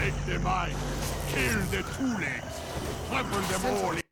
Take the mind. Kill the two legs. Trample them all.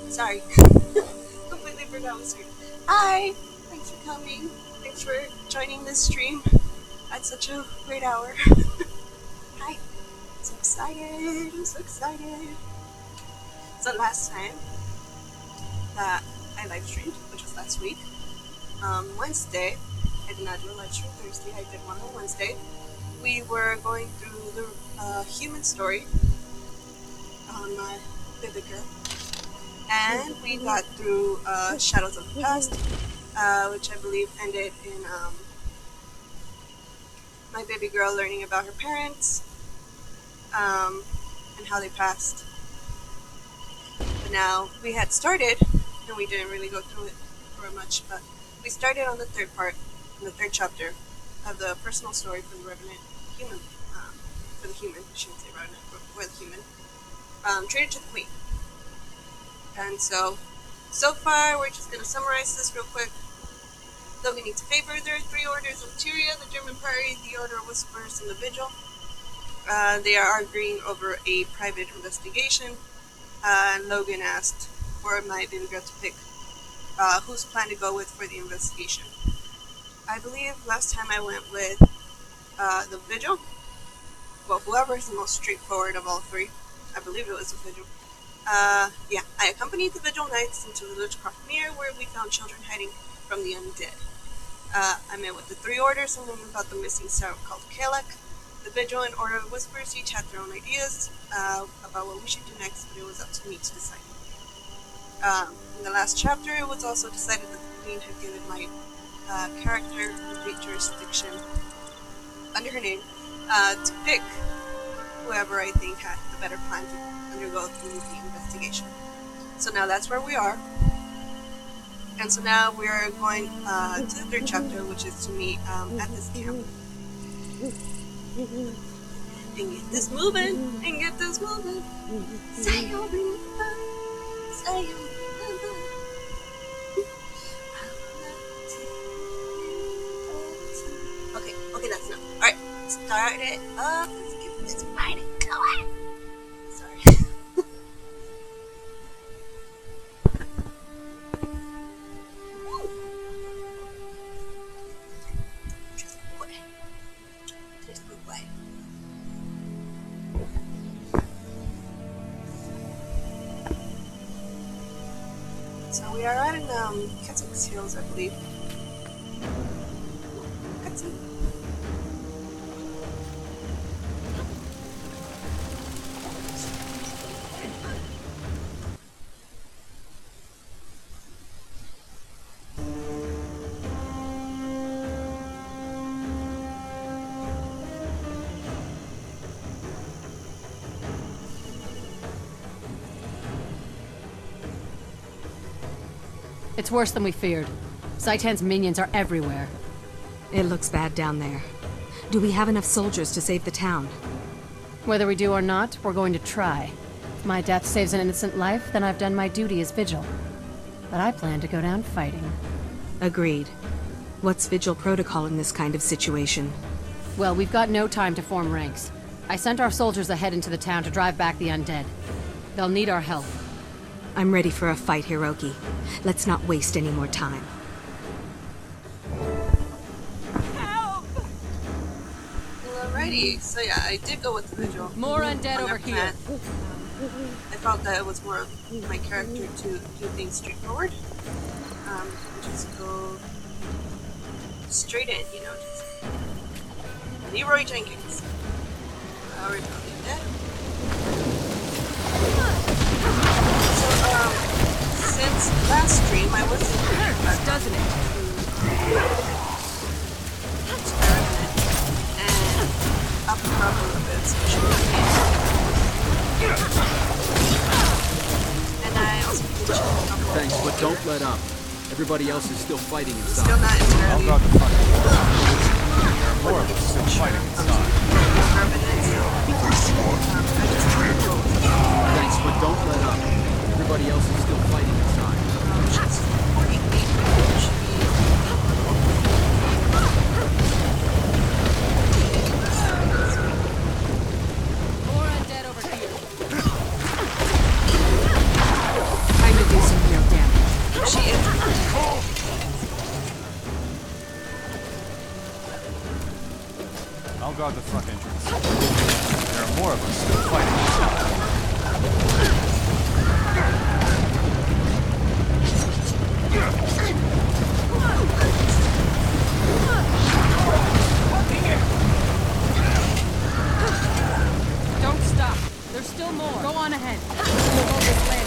Sorry. Completely forgot what stream. Hi! Thanks for coming. Thanks for joining this stream at such a great hour. Hi. I'm so excited. I'm so excited. So last time that I live streamed, which was last week, Wednesday, I did not do a live stream Thursday, I did one on Wednesday. We were going through the human story on my baby girl. And we got through Shadows of the Past, which I believe ended in my baby girl learning about her parents and how they passed. But now we had started, and we didn't really go through it very much, but we started on the third part, in the third chapter of the personal story for the Revenant human, for the human, I shouldn't say Revenant, but for the human, traded to the Queen. And so far, we're just going to summarize this real quick. Logan needs a favor. There are 3 orders of Tyria, the German party, the Order of Whispers, and the Vigil. They are arguing over a private investigation. And Logan asked for my baby girl to pick whose plan to go with for the investigation. I believe last time I went with the Vigil. Well, whoever is the most straightforward of all 3. I believe it was the Vigil. Yeah, I accompanied the Vigil Knights into the village Crofmere, where we found children hiding from the undead. I met with the 3 orders and learned about the missing star called Kalek. The Vigil and Order of Whispers each had their own ideas about what we should do next, but it was up to me to decide. In the last chapter, it was also decided that the Queen had given my character complete jurisdiction under her name to pick whoever I think had the better plan to undergo through the investigation. So now that's where we are. And so now we are going to the third chapter, which is to meet at this camp. And get this moving, and get this moving. Sayonara, sayonara. Okay, that's enough. Alright, start it up. Let's get this party going. Sorry. So we are at Keswick's Hills, I believe. Cutscene. It's worse than we feared. Zaitan's minions are everywhere. It looks bad down there. Do we have enough soldiers to save the town? Whether we do or not, we're going to try. If my death saves an innocent life, then I've done my duty as Vigil. But I plan to go down fighting. Agreed. What's Vigil protocol in this kind of situation? Well, we've got no time to form ranks. I sent our soldiers ahead into the town to drive back the undead. They'll need our help. I'm ready for a fight, Hiroki. Let's not waste any more time. Help! Alrighty, so yeah, I did go with the Vigil. More undead over here. I felt that it was more of my character to do things straightforward. Just go straight in, you know, just Leroy Jenkins. Rebellion dead. Since last stream, I wasn't hurts, doesn't it? And up the rub a little bit, so it should be and I also did chill a couple. Thanks, but don't let up. Everybody else is still fighting inside. Still not entirely. I'll the fuck. There are more of us still fighting inside. Thanks, but don't let up. Everybody else is still fighting inside. More undead over here. Time to do guard the front entrance. There are more of us still fighting inside. Don't stop. There's still more. Go on ahead. We'll hold this land.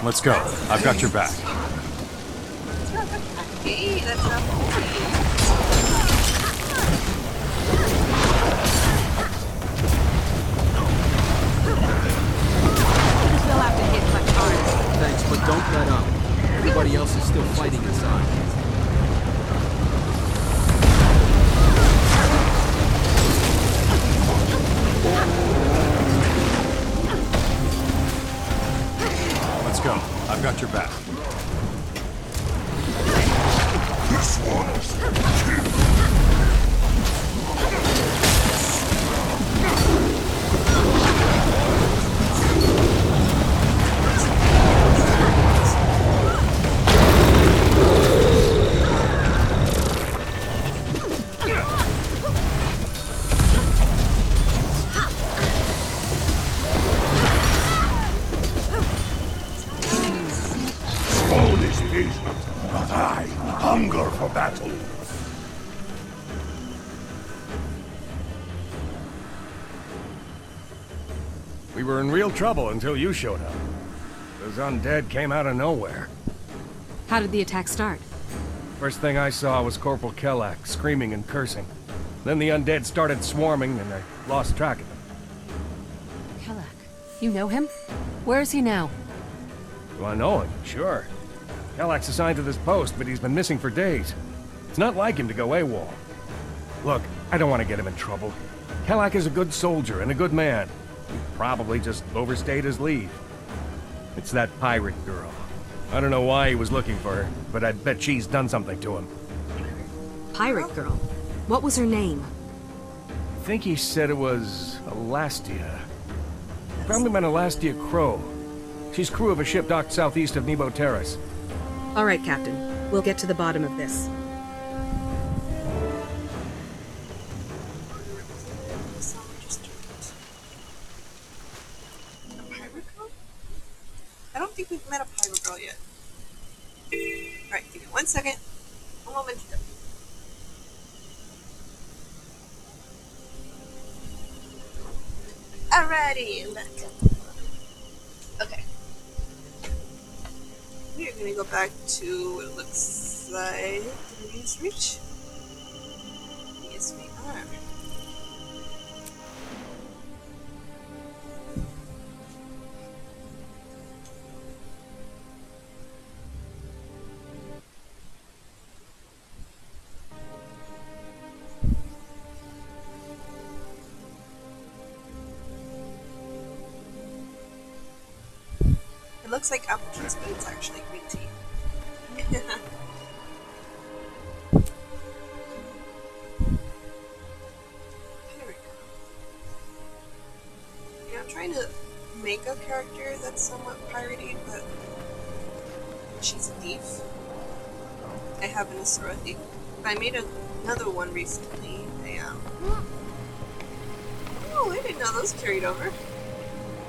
Let's go. I've got your back. Hey, that's not We'll have to hit much harder. Thanks, but don't let up. Everybody else is still fighting inside. Let's go. I've got your back. This one is killed. All is patient, but I hunger for battle. We were in real trouble until you showed up. Those undead came out of nowhere. How did the attack start? First thing I saw was Corporal Kellak screaming and cursing. Then the undead started swarming and I lost track of them. Kellak. You know him? Where is he now? Do I know him? Sure. Kellak's assigned to this post, but he's been missing for days. It's not like him to go AWOL. Look, I don't want to get him in trouble. Kellak is a good soldier and a good man. He probably just overstayed his leave. It's that pirate girl. I don't know why he was looking for her, but I'd bet she's done something to him. Pirate girl. What was her name? I think he said it was Elastia. Probably meant Elastia Crow. She's crew of a ship docked southeast of Nebo Terrace. All right, Captain. We'll get to the bottom of this. a pirate girl? I don't think we've met a pirate girl yet. Alright, give me 1 second. A moment. Alrighty, back. Okay. We are gonna go back to what it looks like the news reach. Yes, we are. It looks like apple juice, but it's actually green tea. Yeah, I'm trying to make a character that's somewhat piratey, but she's a thief. I have an Asura thief. I made another one recently. Oh, I didn't know those carried over.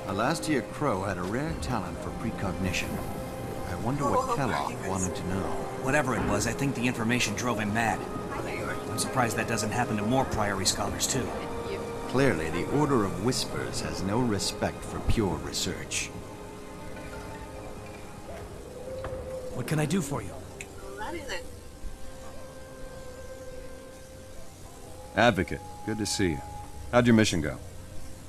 Elastia Crow had a rare talent for precognition. I wonder what Kellogg wanted to know. Whatever it was, I think the information drove him mad. Oh, there you are. I'm surprised that doesn't happen to more Priory scholars, too. Clearly, the Order of Whispers has no respect for pure research. What can I do for you? Alrighty then. Advocate, good to see you. How'd your mission go?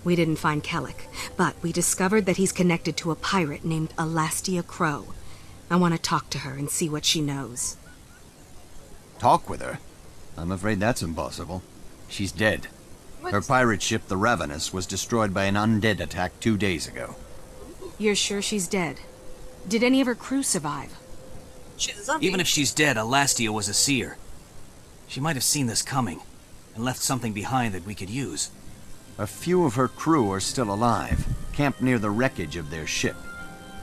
We didn't find Kellogg, but we discovered that he's connected to a pirate named Elastia Crow. I want to talk to her and see what she knows. Talk with her? I'm afraid that's impossible. She's dead. Her pirate ship, the Ravenous, was destroyed by an undead attack 2 days ago. You're sure she's dead? Did any of her crew survive? She's a zombie. Even if she's dead, Alastia was a seer. She might have seen this coming, and left something behind that we could use. A few of her crew are still alive, camped near the wreckage of their ship.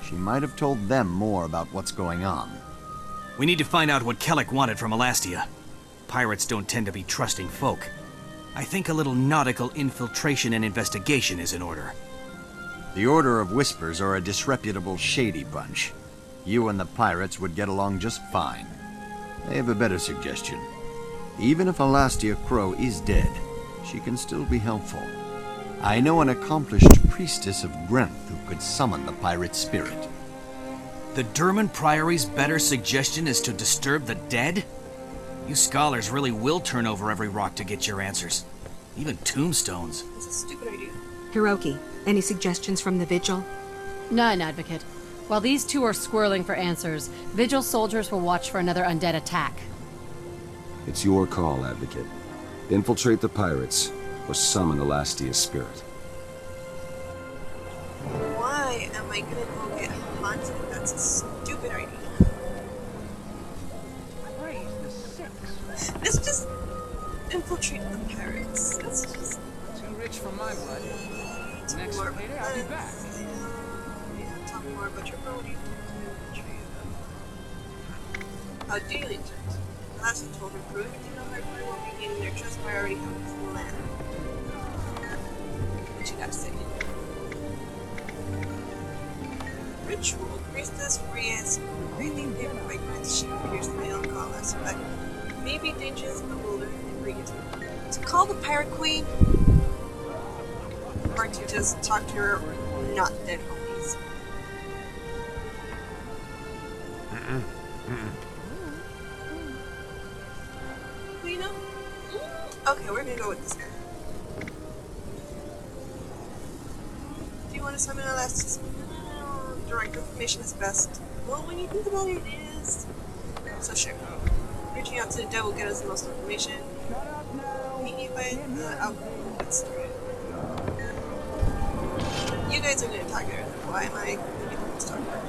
She might have told them more about what's going on. We need to find out what Kellic wanted from Alastia. Pirates don't tend to be trusting folk. I think a little nautical infiltration and investigation is in order. The Order of Whispers are a disreputable, shady bunch. You and the pirates would get along just fine. I have a better suggestion. Even if Alastia Crow is dead, she can still be helpful. I know an accomplished priestess of Grenth who could summon the pirate spirit. The Durman Priory's better suggestion is to disturb the dead? You scholars really will turn over every rock to get your answers. Even tombstones. It's a stupid idea. Hiroki, any suggestions from the Vigil? None, Advocate. While these two are squirreling for answers, Vigil soldiers will watch for another undead attack. It's your call, Advocate. Infiltrate the pirates, or summon Alastia's spirit. Why am I gonna go get haunted? That's a stupid idea. Let's just infiltrate the pirates. Let's just... Too rich for my blood. Next more payday, I'll be back. Yeah, tell me more about your ability to infiltrate. How do you intend? Last I told her crew, everything on their crew won't be gaining their trust by already having this land. What you gotta say? Ritual. Priestess Frias greatly favored by Grenth. She appears to my own call us, but maybe dangerous and bewildered and bring it to call the Pirate Queen, or to just talk to her not dead homies. Well, you know, okay, we're gonna go with this guy. Do you want to summon a last? Direct information is best. Well, when you think about it, it is. So sure. Reaching out to the dead will get us the most information. Meet you by the alcohol gets started. You guys are gonna talk to her. Why am I gonna get them to talk to her?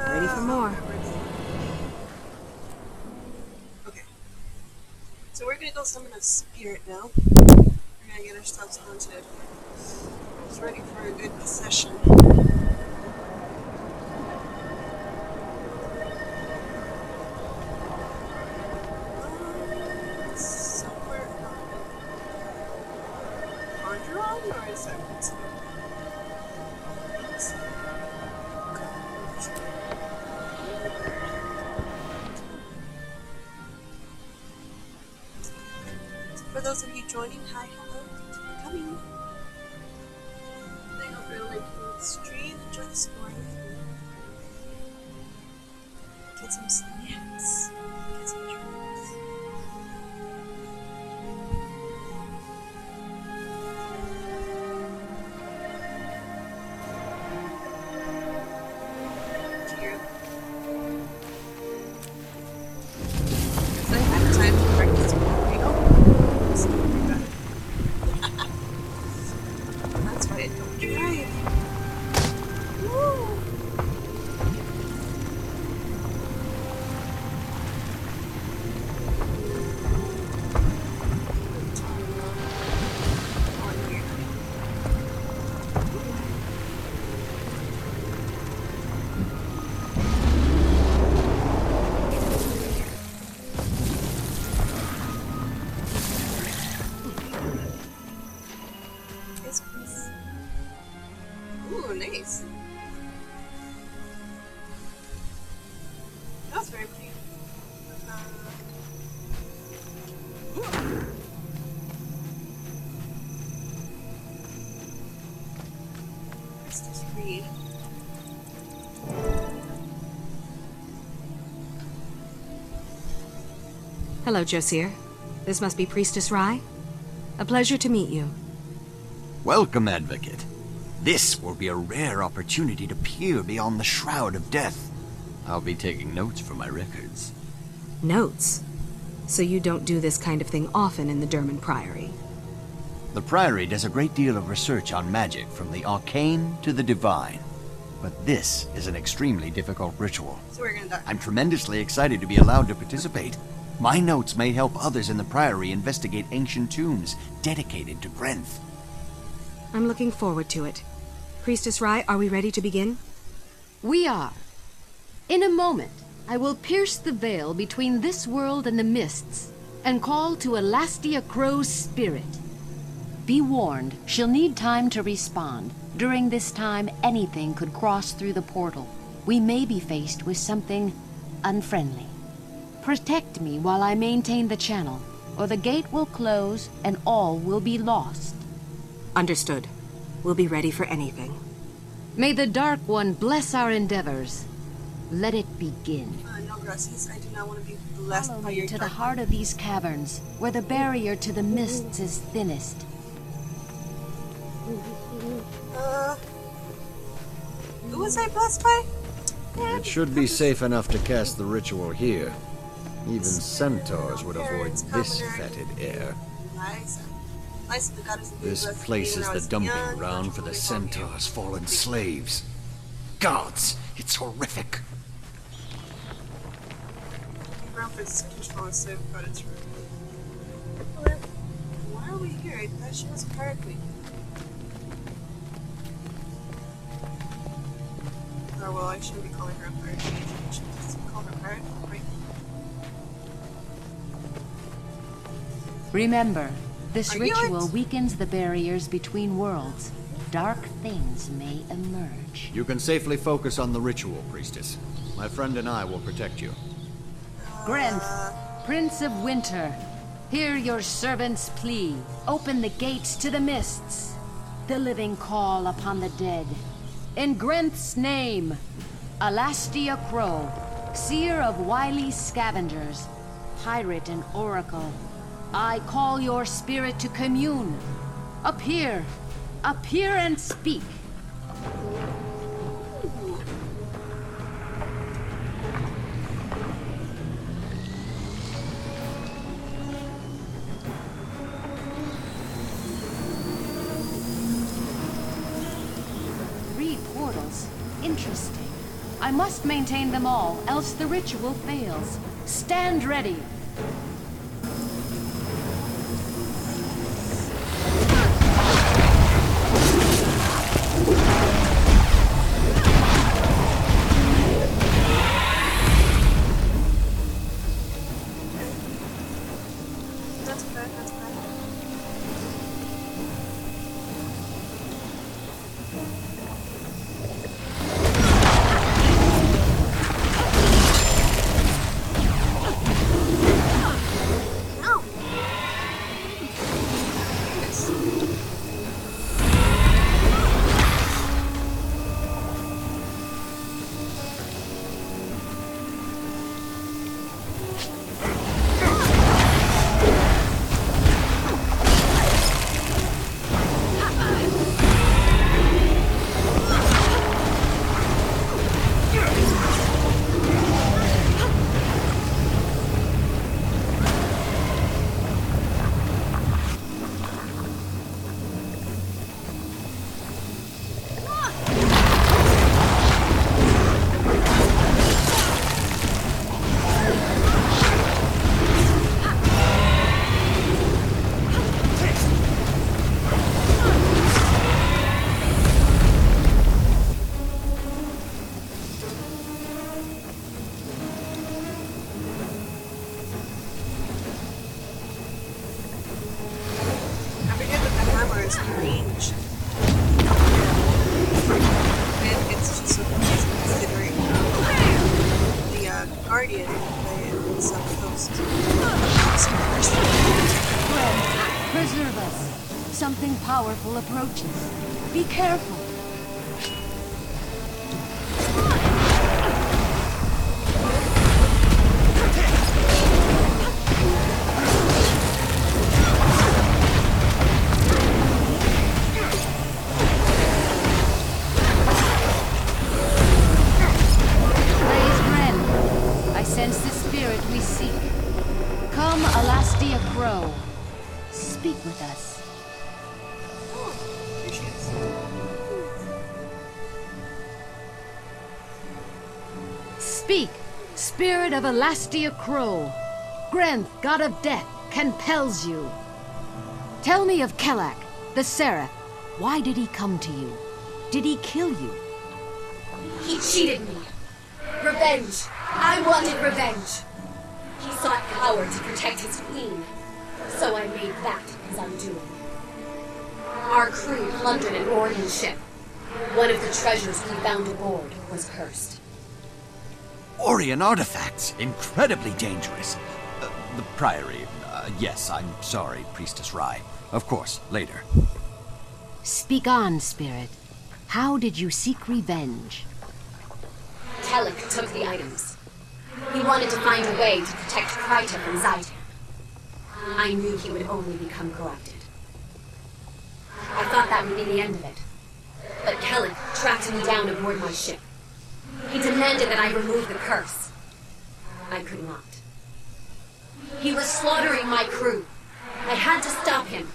Ready for more. Okay. So we're gonna go summon a spirit now. We're gonna get ourselves haunted. Just ready for a good session. Somewhere Conjuron, or is that for those of you joining, hi, hello, thanks for coming. I hope you're liking the stream, enjoy the story. Get some snacks, get some drinks. Cheers. Guess I had time to practice burrito. That's why I don't drive. Woo! Yes, please. Ooh, nice. That was very pretty. Where's this read? Hello, Josir. This must be Priestess Rai. A pleasure to meet you. Welcome, Advocate. This will be a rare opportunity to peer beyond the shroud of death. I'll be taking notes for my records. Notes? So you don't do this kind of thing often in the Derman Priory? The Priory does a great deal of research on magic, from the arcane to the divine. But this is an extremely difficult ritual. So we're gonna die. I'm tremendously excited to be allowed to participate. My notes may help others in the Priory investigate ancient tombs dedicated to Grenth. I'm looking forward to it. Priestess Rai, are we ready to begin? We are. In a moment, I will pierce the veil between this world and the mists, and call to Elastia Crow's spirit. Be warned, she'll need time to respond. During this time, anything could cross through the portal. We may be faced with something unfriendly. Protect me while I maintain the channel, or the gate will close and all will be lost. Understood. We'll be ready for anything. May the Dark One bless our endeavors. Let it begin. No, gracias. I do not want to be blessed Follow by me your to the dark heart of these caverns, where the barrier to the mists is thinnest. Who was I blessed by? It should be safe enough to cast the ritual here. Even centaurs would avoid this fetid air. Liza, the goddess of This blessed place me is when I the was dumping young, ground for the centaurs' fallen slaves. Gods, it's horrific. Ground for the centaurs fallen slave, but it's rude. Why are we here? I thought she was a pirate queen. Oh well, I shouldn't be calling her a pirate queen. I should just call her pirate, right? Remember, this Are you ritual it? weakens the barriers between worlds. Dark things may emerge. You can safely focus on the ritual, Priestess. My friend and I will protect you. Grenth, Prince of Winter, hear your servant's plea. Open the gates to the mists. The living call upon the dead. In Grenth's name, Elastia Crow, seer of wily scavengers, pirate and oracle, I call your spirit to commune. Appear, appear and speak. Interesting. I must maintain them all, else the ritual fails. Stand ready. That's bad, that's bad. Preserve us. Something powerful approaches. Be careful. Praise Gren. I sense the spirit we seek. Come Speak, spirit of Elastia Crow. Grenth, god of death, compels you. Tell me of Kelak, the Seraph. Why did he come to you? Did he kill you? He cheated me. Revenge. I wanted revenge. He sought power to protect his queen. So I made that his undoing. Our crew plundered an Orion ship. One of the treasures we found aboard was cursed. Orion artifacts. Incredibly dangerous. The Priory. Yes, I'm sorry, Priestess Rye. Of course, later. Speak on, spirit. How did you seek revenge? Kelak took the items. He wanted to find a way to protect Kryta from Zaitan. I knew he would only become corrupted. I thought that would be the end of it. But Kelak tracked me down aboard my ship. He demanded that I remove the curse. I could not. He was slaughtering my crew. I had to stop him.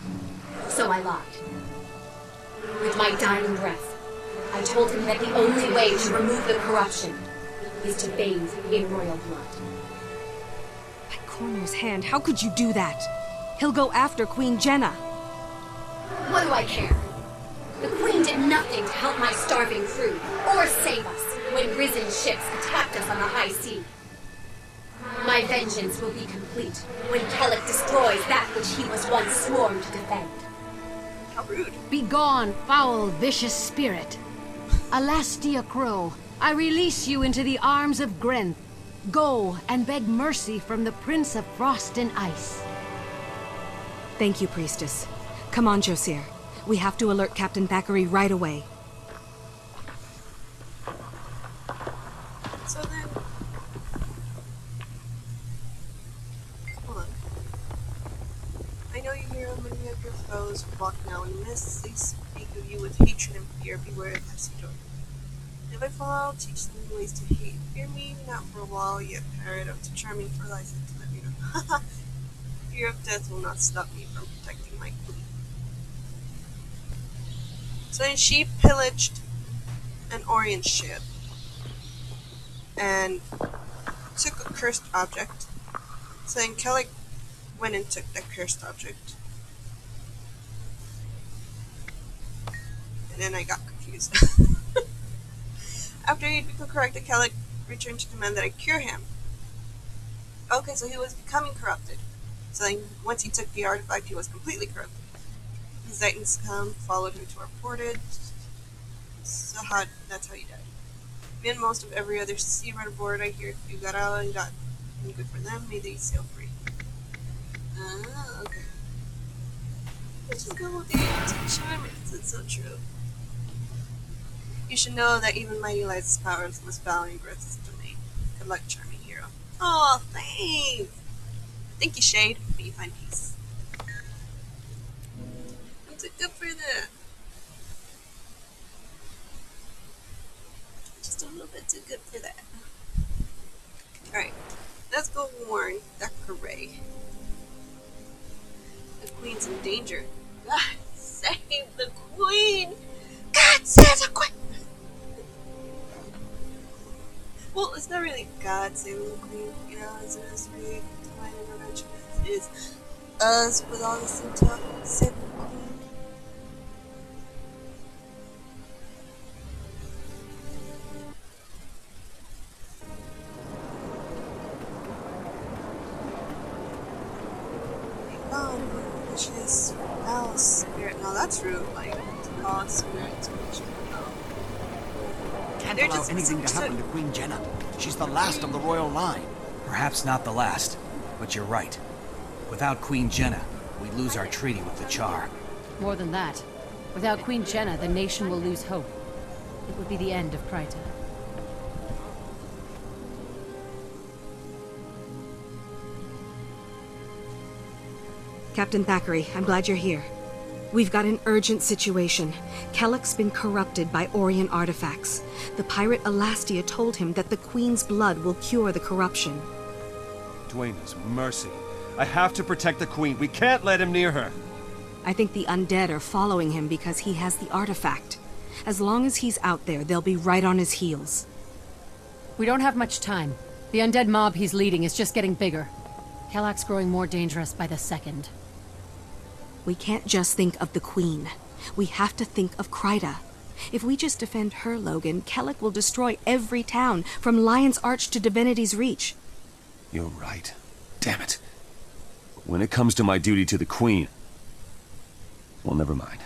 So I lied. With my dying breath, I told him that the only way to remove the corruption is to bathe in royal blood. By Corner's hand, how could you do that? He'll go after Queen Jennah. What do I care? The Queen did nothing to help my starving crew, or save us when risen ships attacked us on the high sea. My vengeance will be complete when Kelak destroys that which he was once sworn to defend. How rude. Begone, foul, vicious spirit. Elastia Crow, I release you into the arms of Grenth. Go and beg mercy from the Prince of Frost and Ice. Thank you, Priestess. Come on, Josir. We have to alert Captain Thackeray right away. So then... Hold on. I know you hear many of your foes walk now in mists. They speak of you with hatred and fear. Beware of Isidore. If I fall, I'll teach them ways to hate. Fear me, not for a while, yet parrot of the charming fertilizer to let me know. Fear of death will not stop me from protecting my queen. So then she pillaged an Orion ship and took a cursed object. So then Kelak went and took that cursed object. And then I got confused. After he'd become corrupted, Kelak returned to demand that I cure him. Okay, so he was becoming corrupted. So then once he took the artifact, he was completely corrupted. The Titans followed him to our portage. So that's how he died. Me and most of every other sea red aboard, I hear if you got out and got any good for them, may they sail free. Ah, okay. Let's just go with the charming, because it's so true. You should know that even mighty light's powers must bow in Griff's domain. Good luck, charming hero. Oh, thanks! Thank you, Shade. May you find peace. I'm too good for that. Just a little bit too good for that. Alright, let's go warn Thackeray. The queen's in danger. God save the queen! God save the queen! Well, it's not really God saving the queen, you know, it's really divine intervention. It is us with all this intel saving the queen. Vicious now spirit. Now that's rude, like to call a spirit to Can't allow anything to happen to Queen Jennah. She's the last of the royal line. Perhaps not the last, but you're right. Without Queen Jennah, we lose our treaty with the Charr. More than that, without Queen Jennah, the nation will lose hope. It would be the end of Kryta. Captain Thackeray, I'm glad you're here. We've got an urgent situation. Kelak's been corrupted by Orion artifacts. The pirate Elastia told him that the Queen's blood will cure the corruption. Duena's mercy. I have to protect the Queen. We can't let him near her. I think the undead are following him because he has the artifact. As long as he's out there, they'll be right on his heels. We don't have much time. The undead mob he's leading is just getting bigger. Kellock's growing more dangerous by the second. We can't just think of the Queen. We have to think of Kryta. If we just defend her, Logan, Kellock will destroy every town, from Lion's Arch to Divinity's Reach. You're right. Damn it. When it comes to my duty to the Queen... Well, never mind.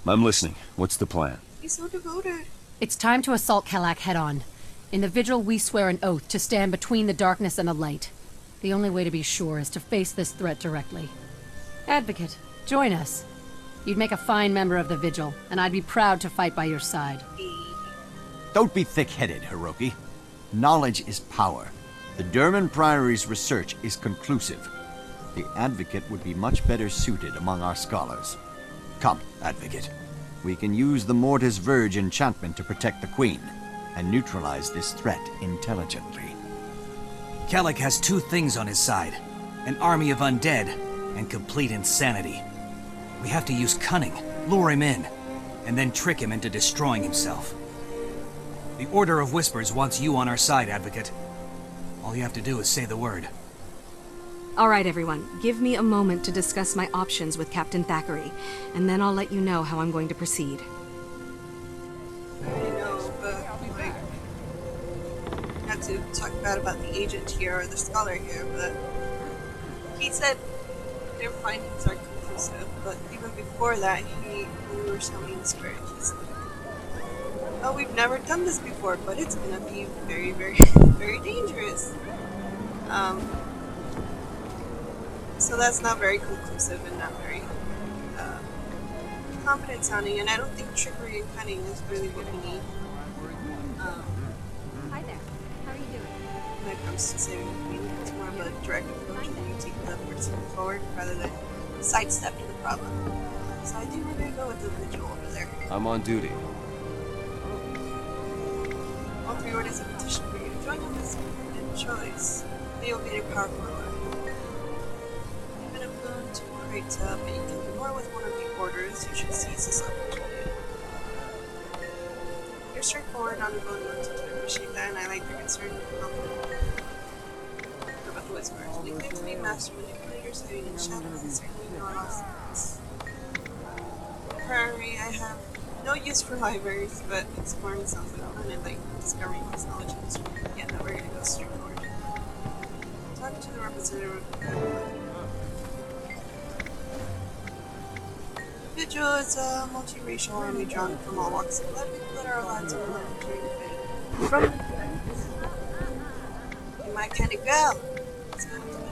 I'm listening. What's the plan? He's so devoted. It's time to assault Kellock head-on. In the Vigil, we swear an oath to stand between the darkness and the light. The only way to be sure is to face this threat directly. Advocate, join us. You'd make a fine member of the Vigil, and I'd be proud to fight by your side. Don't be thick-headed, Hiroki. Knowledge is power. The Durman Priory's research is conclusive. The Advocate would be much better suited among our scholars. Come, Advocate. We can use the Mortis Verge enchantment to protect the Queen, and neutralize this threat intelligently. Kellock has two things on his side. An army of undead, and complete insanity. We have to use cunning, lure him in, and then trick him into destroying himself. The Order of Whispers wants you on our side, Advocate. All you have to do is say the word. All right, everyone. Give me a moment to discuss my options with Captain Thackeray, and then I'll let you know how I'm going to proceed. I know, but, like, not to talk bad about the agent here, or the scholar here, but he said their findings are conclusive, but even before that, when we were summoning the spirit, he said, oh, we've never done this before, but it's gonna be very, very, very dangerous. So that's not very conclusive and not very confident sounding, and I don't think trickery and cunning is really what we need. Hi there. How are you doing? When it comes to saving the Queen, it's more of a direct approach, and you take the person forward rather than sidestep to the problem. So I think we're gonna go with the Vigil over there. I'm on duty. All three orders have petitioned for you to join them as a choice. They will be your powerful ally. You've been unknown to Kryta, but you can do more with one of the orders. You should seize this opportunity. You're straightforward, honorable, and wanted to appreciate that, and I like your concern and confidence. About the Whispers, they claim to be master manipulators hiding in shadows, and certainly no lost secrets. Priory, I have no use for libraries, but exploring sounds like fun, and like discovering this knowledge in history. Yeah, no, we're gonna go straight forward. Talk to the representative of the Vigil is a multiracial army drawn from all walks of life, people that are allowed to learn from the You're my kind of girl. Let's go to the Vigil.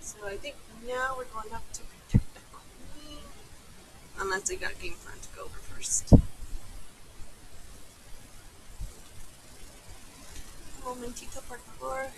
So I think now we're going up to protect the Queen. Unless they got a game plan to go over first. Momentito, por favor.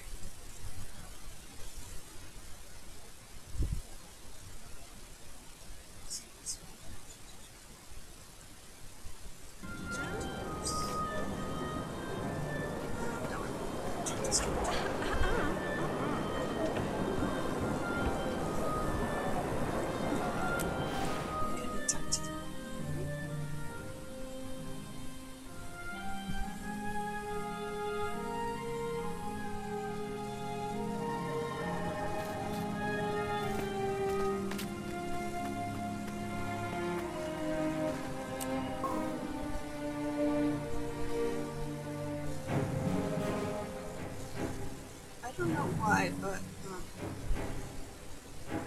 I don't know why, but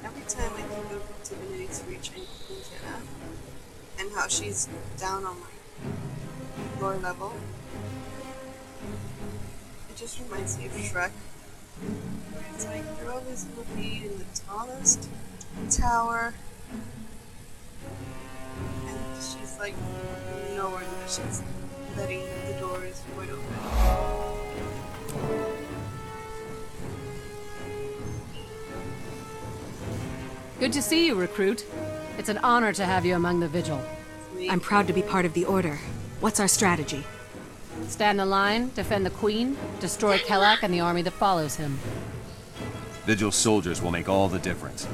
every time I think of Divinity's Reach and Jennah, and how she's down on my lower level, it just reminds me of Shrek. Where it's like they're always going to be in the tallest tower, and she's like nowhere near, she's letting the doors wide open. Good to see you, recruit. It's an honor to have you among the Vigil. I'm proud to be part of the Order. What's our strategy? Stand the line, defend the Queen, destroy Kelak and the army that follows him. Vigil soldiers will make all the difference.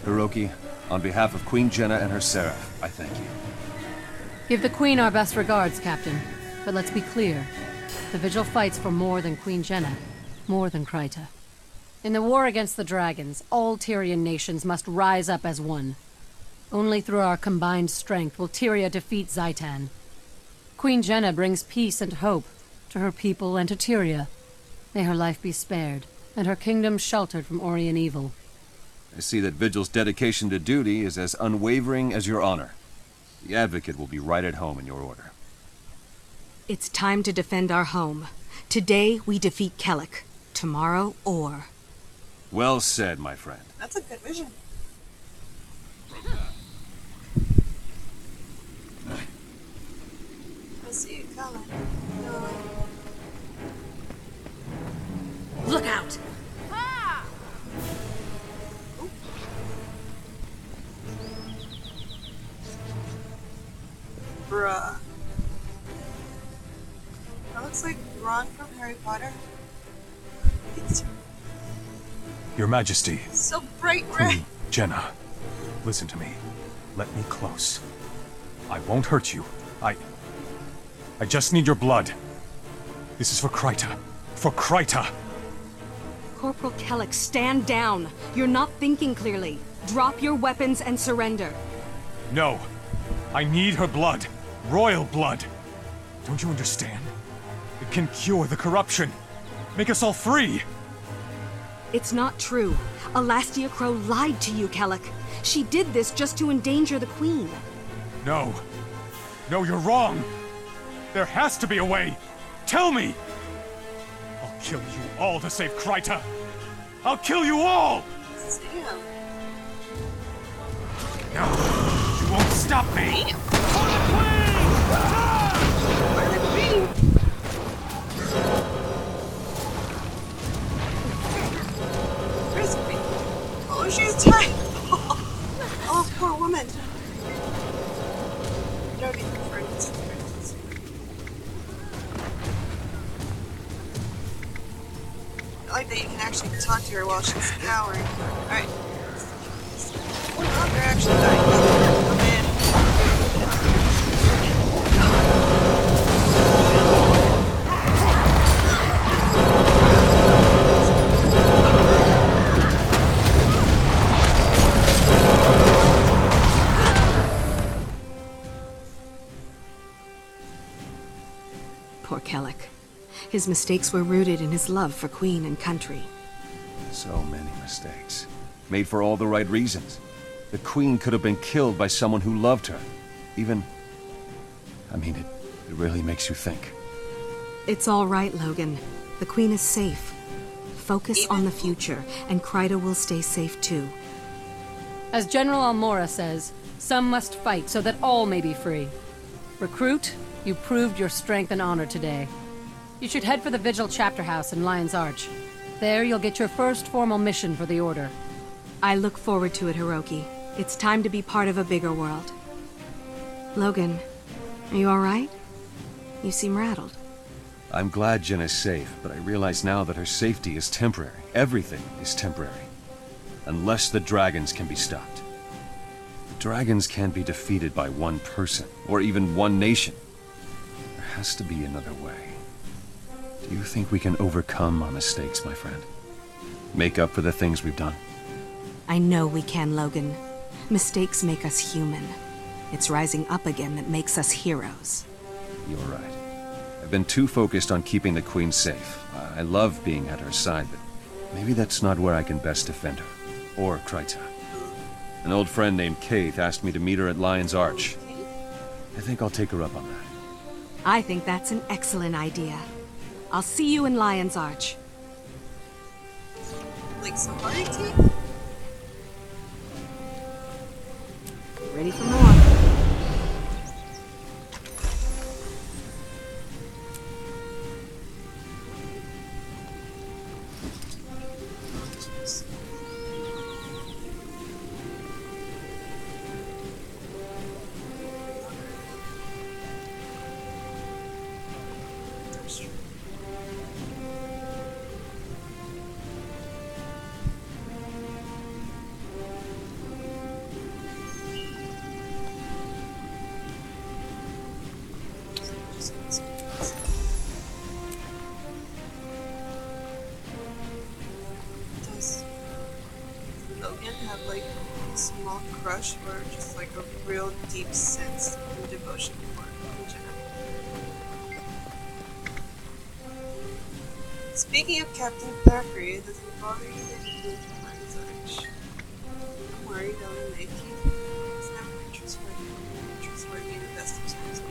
Hiroki, on behalf of Queen Jennah and her seraph, I thank you. Give the Queen our best regards, Captain. But let's be clear. The Vigil fights for more than Queen Jennah, more than Kryta. In the war against the dragons, all Tyrian nations must rise up as one. Only through our combined strength will Tyria defeat Zaitan. Queen Jennah brings peace and hope to her people and to Tyria. May her life be spared, and her kingdom sheltered from Orien evil. I see that Vigil's dedication to duty is as unwavering as your honor. The Advocate will be right at home in your order. It's time to defend our home. Today, we defeat Kelak. Tomorrow, Or. Well said, my friend. That's a good vision. I see it coming. No. Look out! Bruh. That looks like Ron from Harry Potter. It's Your Majesty. so bright red. Queen Jennah, listen to me. Let me close. I won't hurt you. I just need your blood. This is for Kryta. For Kryta! Corporal Kelak, stand down. You're not thinking clearly. Drop your weapons and surrender. No. I need her blood. Royal blood. Don't you understand? It can cure the corruption. Make us all free. It's not true. Alastia Crow lied to you, Kelak. She did this just to endanger the Queen. No. No, you're wrong. There has to be a way. Tell me! I'll kill you all to save Kryta. I'll kill you all! Damn. No, you won't stop me! Where's the Queen? Oh, she's tied. Oh, poor woman. Don't need to refer to this. I like that you can actually talk to her while she's cowering. Alright. Oh, they're actually dying. Come in. Poor Kelak. His mistakes were rooted in his love for Queen and country. So many mistakes. Made for all the right reasons. The Queen could have been killed by someone who loved her. Even... I mean, it really makes you think. It's all right, Logan. The Queen is safe. Focus on the future, and Kryta will stay safe too. As General Almora says, some must fight so that all may be free. Recruit, you proved your strength and honor today. You should head for the Vigil chapter house in Lion's Arch. There you'll get your first formal mission for the Order. I look forward to it, Hiroki. It's time to be part of a bigger world. Logan, are you alright? You seem rattled. I'm glad Jennah's safe, but I realize now that her safety is temporary. Everything is temporary. Unless the dragons can be stopped. The dragons can't be defeated by one person, or even one nation. There has to be another way. Do you think we can overcome our mistakes, my friend? Make up for the things we've done? I know we can, Logan. Mistakes make us human. It's rising up again that makes us heroes. You're right. I've been too focused on keeping the Queen safe. I love being at her side, but maybe that's not where I can best defend her. Or Kryta. An old friend named Kaith asked me to meet her at Lion's Arch. I think I'll take her up on that. I think that's an excellent idea. I'll see you in Lion's Arch. Like some party tea? Ready for more. orchestra. Does Logan have like a small crush or just like a real deep sense of devotion for Jennah? Speaking of Captain Thackeray, does it bother you that he moved to my search? I'm worried I'll make you. He's never been trustworthy in the best of times.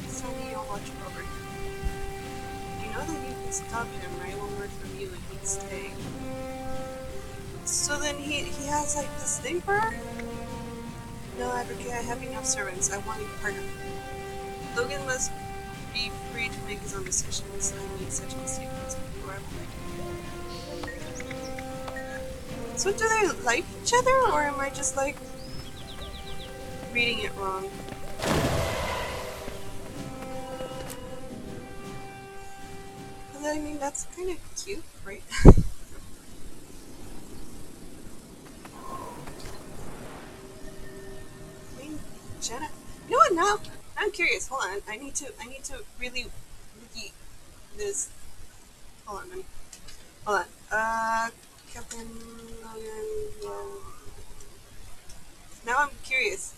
It's time you don't watch over him. You know that you can stop him, right? One word from you and he'd stay. So then he has like this thing for her? No, Advocate, I have enough servants. I want you partner. Logan must be free to make his own decisions. I need such a sequence before. So do they like each other, or am I just like reading it wrong? Because I mean, that's kind of cute, right? I mean, Jennah. You know what? Now I'm curious. Hold on. I need to really wiki this. Hold on. Hold on. Captain Logan. Now I'm curious.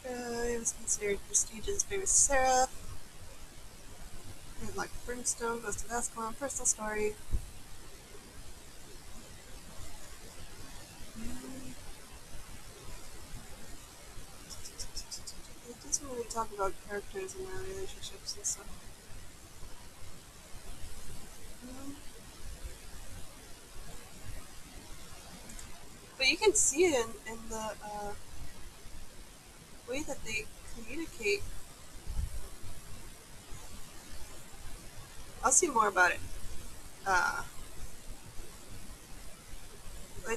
It was considered prestigious, famous Sarah. Like Brimstone, Ghost of Ascalon, personal story. It doesn't really talk about characters and their relationships and stuff. But you can see it in the way that they communicate. I'll see more about it. I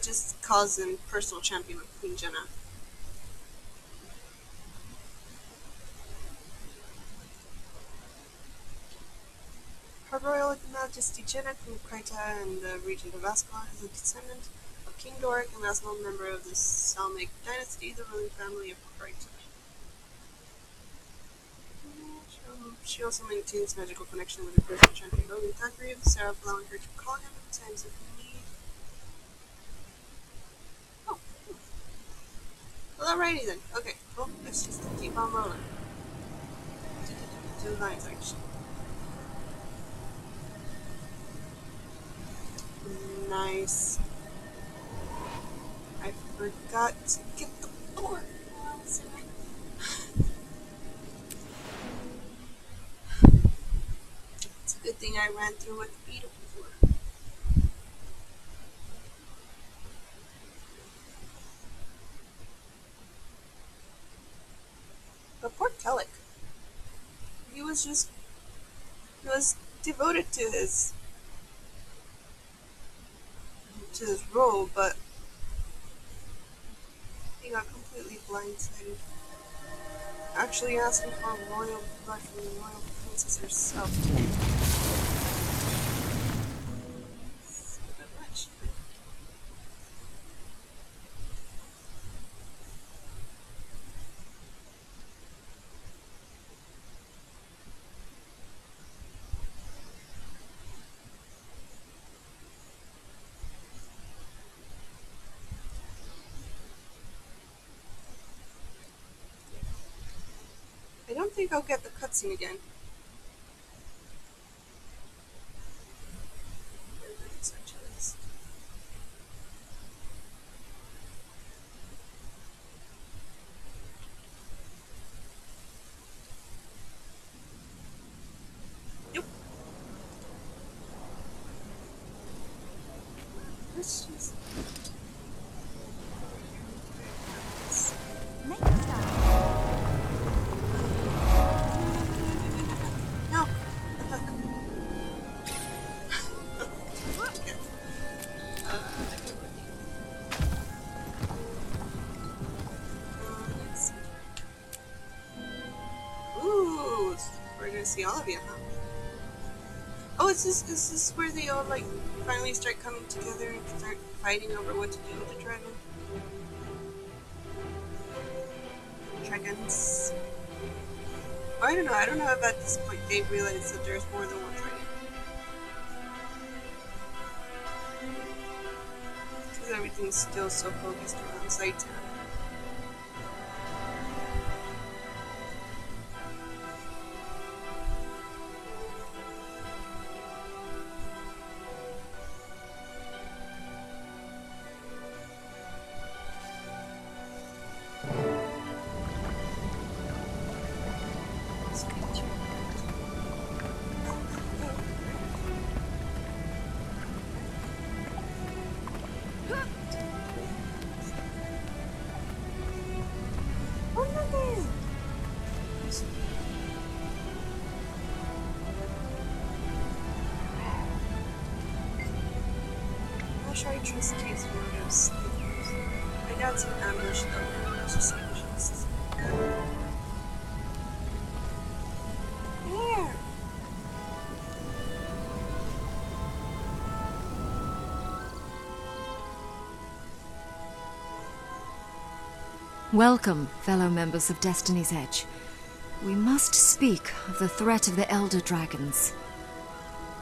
just calls him personal champion of Queen Jennah. Her Royal Majesty Jennah, Queen of Krita and the Regent of Ascalon, is a descendant of King Doric and last known member of the Salmic dynasty, the ruling family of Krita. She also maintains magical connection with her personal champion Logan Thackeray, Sarah allowing her to call him at times of need. Oh. Well, alrighty then. Okay, well, let's just keep on rolling. 2 lines, actually. Nice. I forgot to get the board. It's a good thing I ran through with the beetle before. But poor Kellic. He was devoted to his role, but he got completely blindsided. Actually asking for royal blood from the royal princess herself. It's a bit much. I don't think I'll get the cutscene again. Nope. Let's just... Next time. see all of you, huh? Oh, is this where they all, like, finally start coming together and start fighting over what to do with the dragon? Dragons. Oh, I don't know if at this point they realize that there's more than one dragon. Because everything's still so focused around Satan. I trust Kate's motives. I got some ambush though. Just just there. Welcome, fellow members of Destiny's Edge. We must speak of the threat of the Elder Dragons.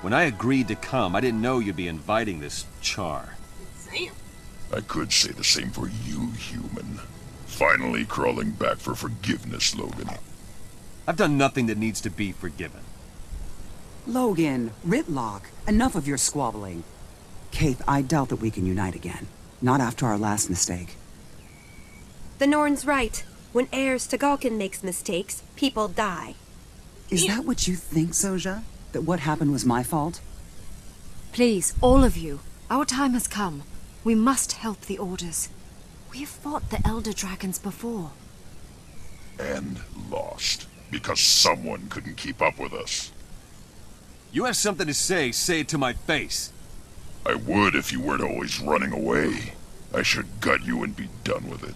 When I agreed to come, I didn't know you'd be inviting this Charr. Same. I could say the same for you, human. Finally crawling back for forgiveness, Logan. I've done nothing that needs to be forgiven. Logan, Ritlock, enough of your squabbling. Kaith, I doubt that we can unite again. Not after our last mistake. The Norn's right. When heirs to Galkin makes mistakes, people die. Is that what you think, Soja? That what happened was my fault? Please, all of you, our time has come. We must help the Orders. We've fought the Elder Dragons before. And lost. Because someone couldn't keep up with us. You have something to say it to my face. I would if you weren't always running away. I should gut you and be done with it.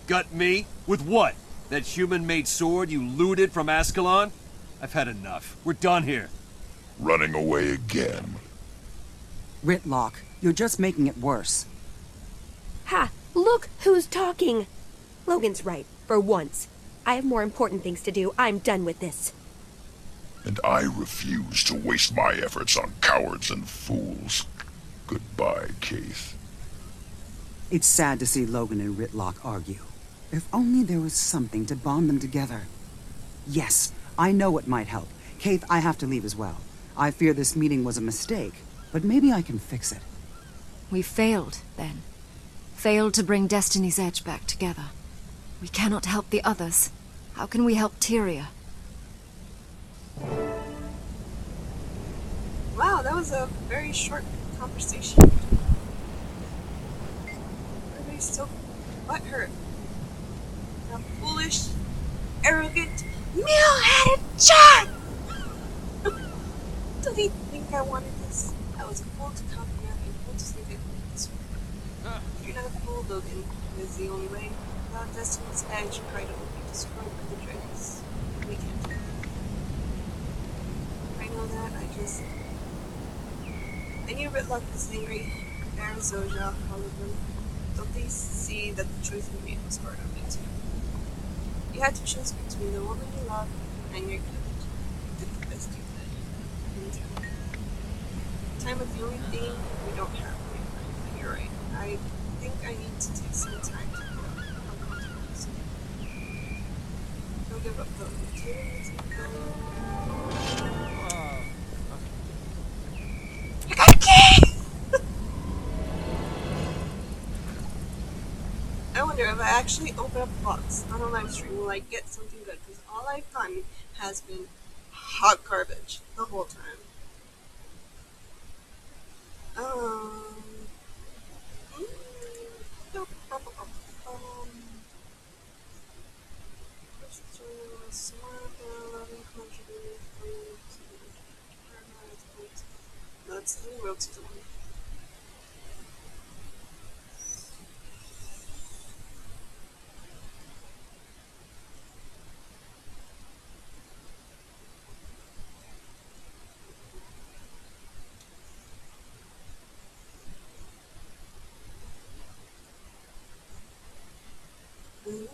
Gut me? With what? That human-made sword you looted from Ascalon? I've had enough. We're done here. Running away again. Ritlock, you're just making it worse. Ha! Look who's talking! Logan's right, for once. I have more important things to do. I'm done with this. And I refuse to waste my efforts on cowards and fools. Goodbye, Kaith. It's sad to see Logan and Ritlock argue. If only there was something to bond them together. Yes, I know what might help. Kaith, I have to leave as well. I fear this meeting was a mistake, but maybe I can fix it. We failed, then. Failed to bring Destiny's Edge back together. We cannot help the others. How can we help Tyria? Wow, that was a very short conversation. Everybody's so butthurt. A foolish, arrogant, mule-headed Charr! Do they think I wanted this? I was a fool to come here and a fool to think I could make this work. You're not a fool, Logan. It is the only way. Without Destiny's Edge, Pride will be destroyed by the dragons. We can't do that. I know that, I knew Ritlock was angry. Baron Zoja, all of them. Don't they see that the choice we made was hard on me too? You had to choose between the woman you love and your gift. You did the best you could. In time. Time is the only thing we don't have. But you're right. I think I need to take some time to grow up. Don't give up though. I got a key! I wonder if I actually open up a box on a live stream, will I get something good? Because all I've gotten has been hot garbage the whole time. That's the world to the one. Ooh.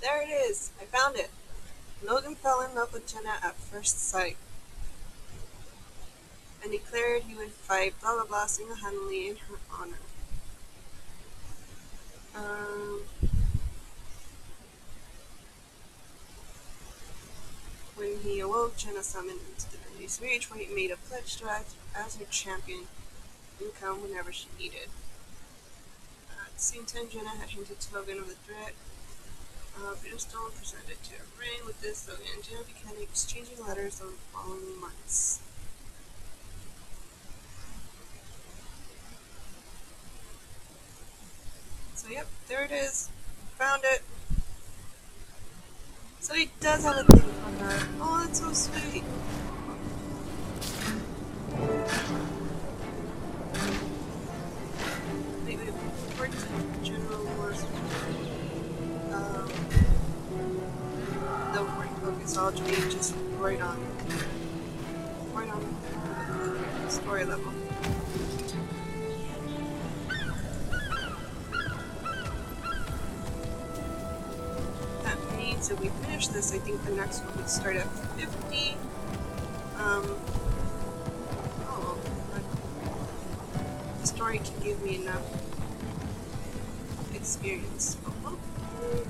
There it is! I found it! Logan fell in love with Jennah at first sight and declared he would fight blah blah blah single-handedly in her honor. When he awoke, Jennah summoned him to Divinity's Reach, where he made a pledge to act as her champion and come whenever she needed. At the same time, Jennah had hinted to Logan of the threat. Brimstone presented to Rain with this, Logan and Jennah began exchanging letters over the following months. So yep, there it is. Found it. So he does have a thing for her. Oh, that's so sweet. Wait, before General Wars, no point focus, I'll be just right on the story level. That means if we finish this, I think the next one would start at 50. The story can give me enough experience.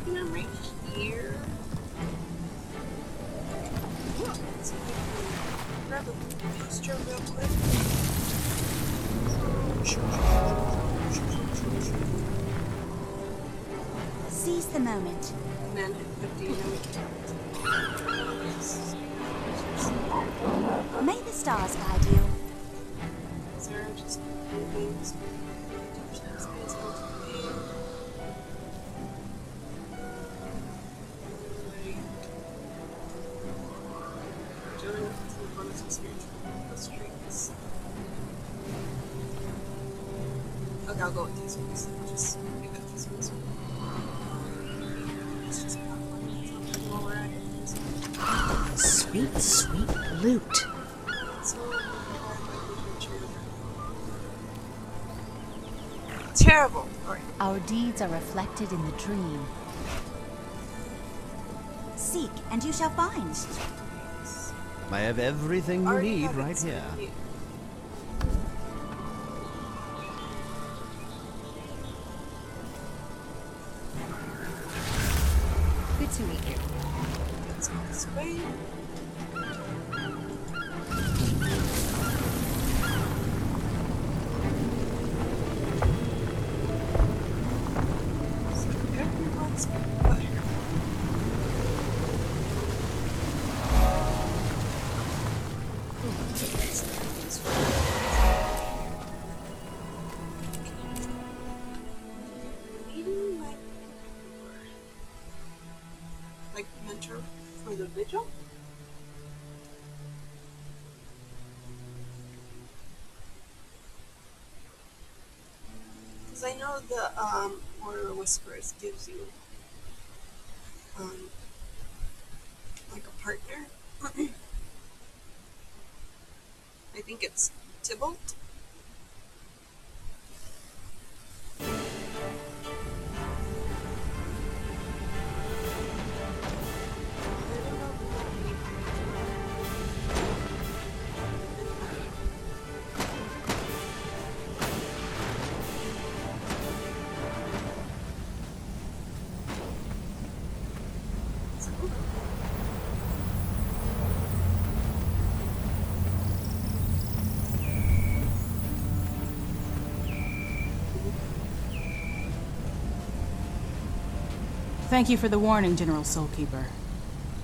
And I'm right here. So I can grab a booster real quick. Seize the moment. And then hit 50 and then we can. May the stars guide you. Sarah just moving. Okay, I'll go with these ones. I'll just pick up these ones. Let's just pop one while we're at it. Sweet, sweet loot. Terrible. Our deeds are reflected in the dream. Seek, and you shall find. I have everything you need right here. Good to meet you. Let's go this way. Everyone's fire. Like mentor for the Vigil? Because I know the Warrior Whispers gives you like a partner. I think it's Tybalt. Thank you for the warning, General Soulkeeper.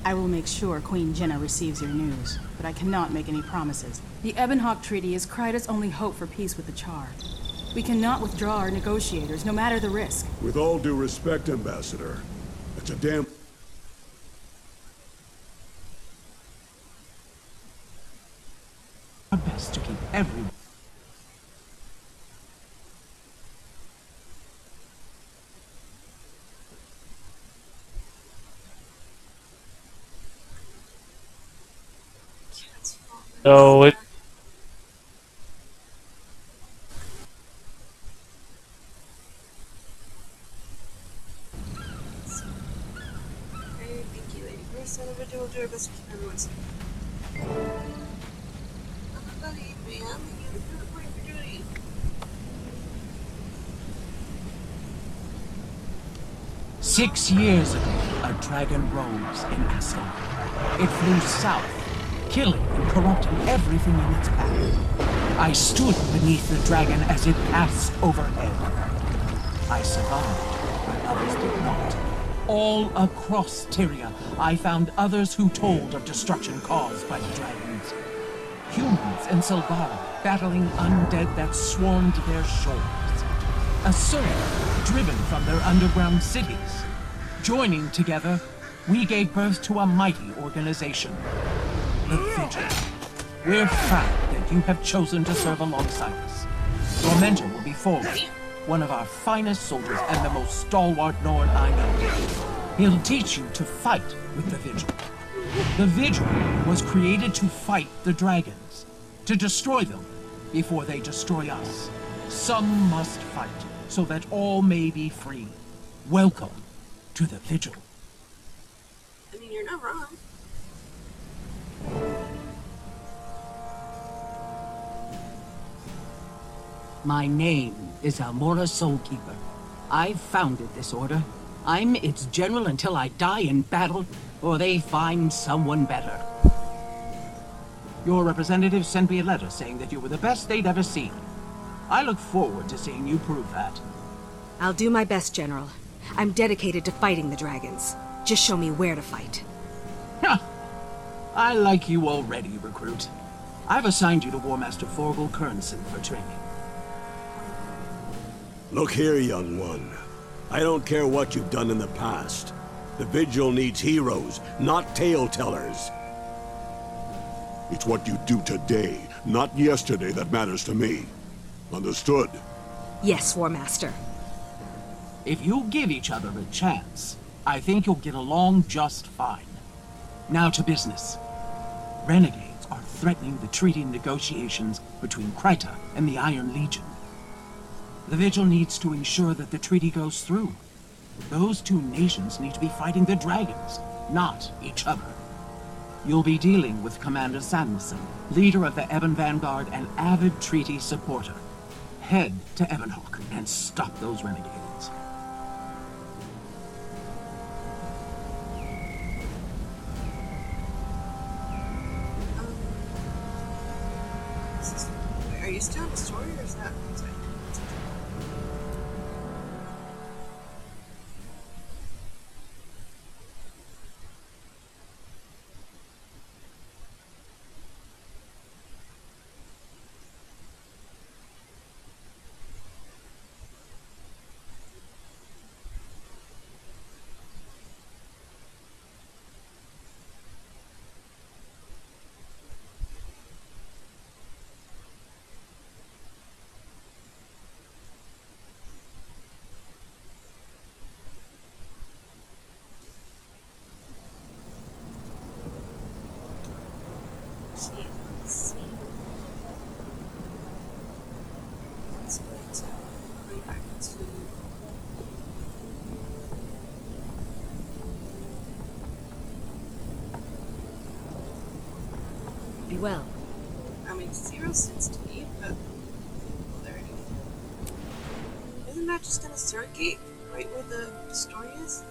I will make sure Queen Jennah receives your news, but I cannot make any promises. The Ebonhawk Treaty is Kryta's only hope for peace with the Charr. We cannot withdraw our negotiators, no matter the risk. With all due respect, Ambassador, it's a damn... Our best to keep everyone. So it. Okay, thank you, lady person. The Vigil will do her best to keep everyone safe. Believe me, I'm here to report for duty. Six years ago, a dragon rose in Aston. It flew south, killing and corrupting everything in its path. I stood beneath the dragon as it passed overhead. I survived, but others did not. All across Tyria, I found others who told of destruction caused by the dragons. Humans and Silvara battling undead that swarmed their shores. Assyria driven from their underground cities. Joining together, we gave birth to a mighty organization, the Vigil. We're proud that you have chosen to serve alongside us. Your mentor will be Forward, one of our finest soldiers and the most stalwart Norn I know. He'll teach you to fight with the Vigil. The Vigil was created to fight the dragons, to destroy them before they destroy us. Some must fight, so that all may be free. Welcome to the Vigil. I mean, you're not wrong. My name is Almora Soulkeeper. I founded this order. I'm its general until I die in battle, or they find someone better. Your representative sent me a letter saying that you were the best they'd ever seen. I look forward to seeing you prove that. I'll do my best, General. I'm dedicated to fighting the dragons. Just show me where to fight. I like you already, recruit. I've assigned you to Warmaster Forgal Kernson for training. Look here, young one. I don't care what you've done in the past. The Vigil needs heroes, not tale-tellers. It's what you do today, not yesterday, that matters to me. Understood? Yes, Warmaster. If you give each other a chance, I think you'll get along just fine. Now to business. Renegades are threatening the treaty negotiations between Kryta and the Iron Legion. The Vigil needs to ensure that the treaty goes through. Those two nations need to be fighting the dragons, not each other. You'll be dealing with Commander Sanderson, leader of the Ebon Vanguard and avid treaty supporter. Head to Ebonhawk and stop those renegades. Are you still in the story, or is that... Be well. I mean, 0 sense to me, but... Well, there it is. Isn't that just gonna surrogate right where the story is?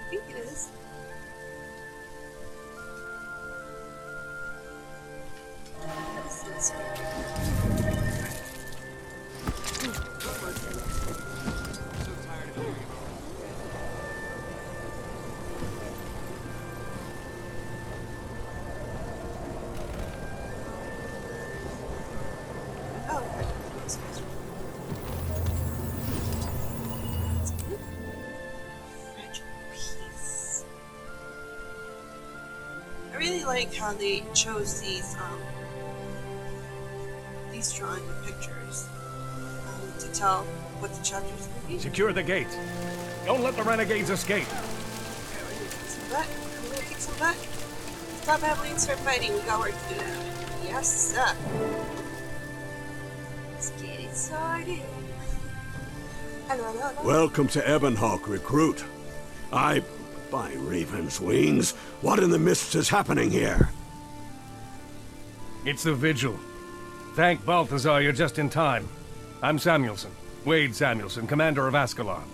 I think it is. I really like how they chose these drawing pictures. to tell what the chapter is going to be. Secure the gate. Don't let the renegades escape. Kick some butt. I'm gonna kick some butt. Stop babbling and start fighting. We got work to do. Yes, sir. Let's get it started. Hello. Welcome to Ebonhawk, recruit. By Raven's wings, what in the mists is happening here? It's the Vigil. Thank Balthazar, you're just in time. I'm Samuelson. Wade Samuelson, commander of Ascalon.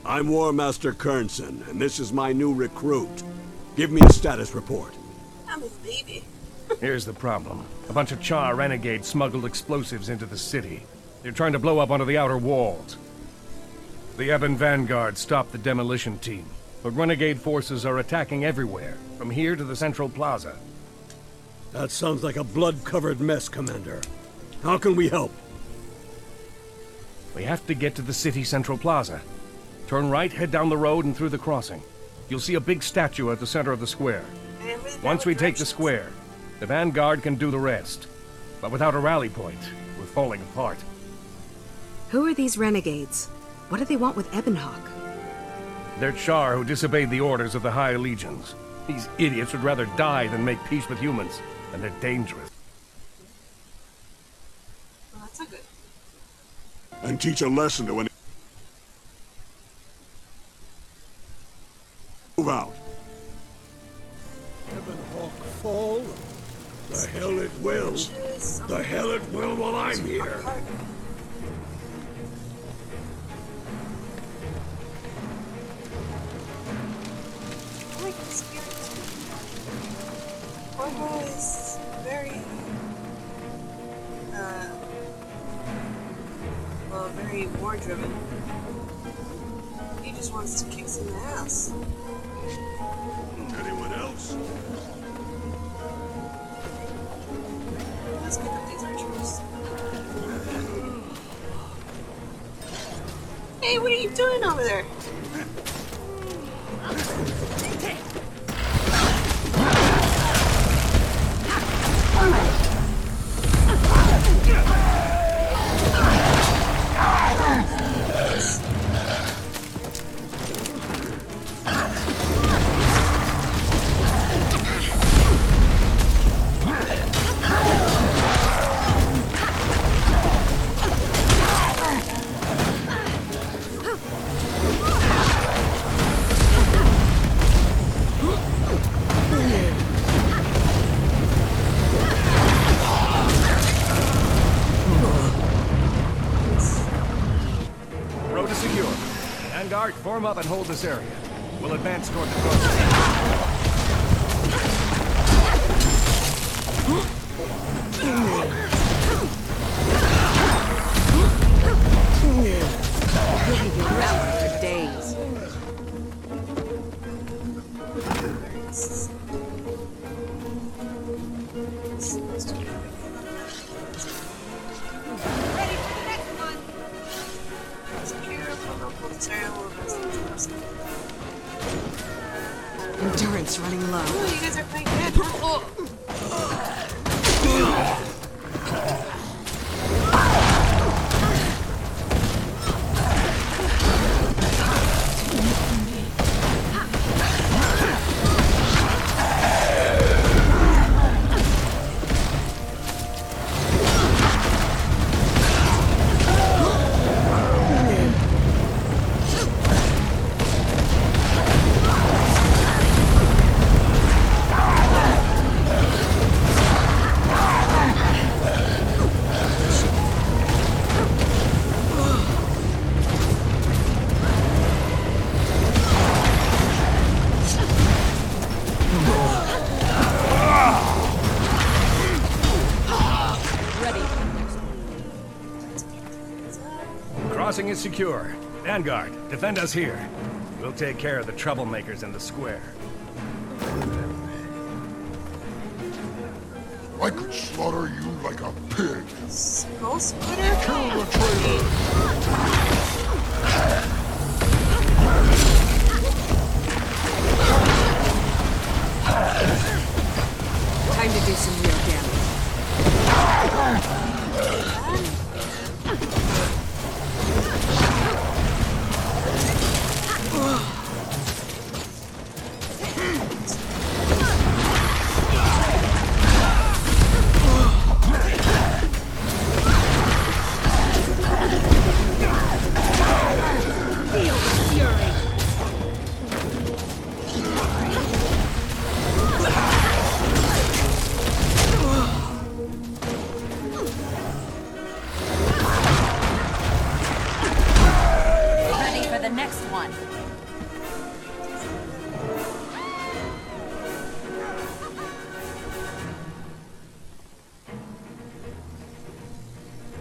I'm Warmaster Kernson, and this is my new recruit. Give me a status report. I'm his baby. Here's the problem. A bunch of Charr renegades smuggled explosives into the city. They're trying to blow up onto the outer walls. The Ebon Vanguard stopped the demolition team, but renegade forces are attacking everywhere, from here to the Central Plaza. That sounds like a blood-covered mess, Commander. How can we help? We have to get to the city Central Plaza. Turn right, head down the road and through the crossing. You'll see a big statue at the center of the square. Once we take the square, the Vanguard can do the rest. But without a rally point, we're falling apart. Who are these renegades? What do they want with Ebonhawk? They're Charr who disobeyed the orders of the High Legions. These idiots would rather die than make peace with humans, and they're dangerous. Well, that's not good. And teach a lesson to any... Move out. Ebonhawk fall? The hell it will. The hell it will while I'm here. I like the spirit. Orgo is very, very war-driven. He just wants to kick some ass. Anyone else? Let's pick up these archers. Hey, what are you doing over there? Form up and hold this area. We'll advance toward the crossing. You'll be around for days. Endurance running low. Oh, you guys are playing dead. Crossing is secure. Vanguard, defend us here. We'll take care of the troublemakers in the square. I could slaughter you like a pig. Skull splitter? Kill the traitor! Time to do some real damage.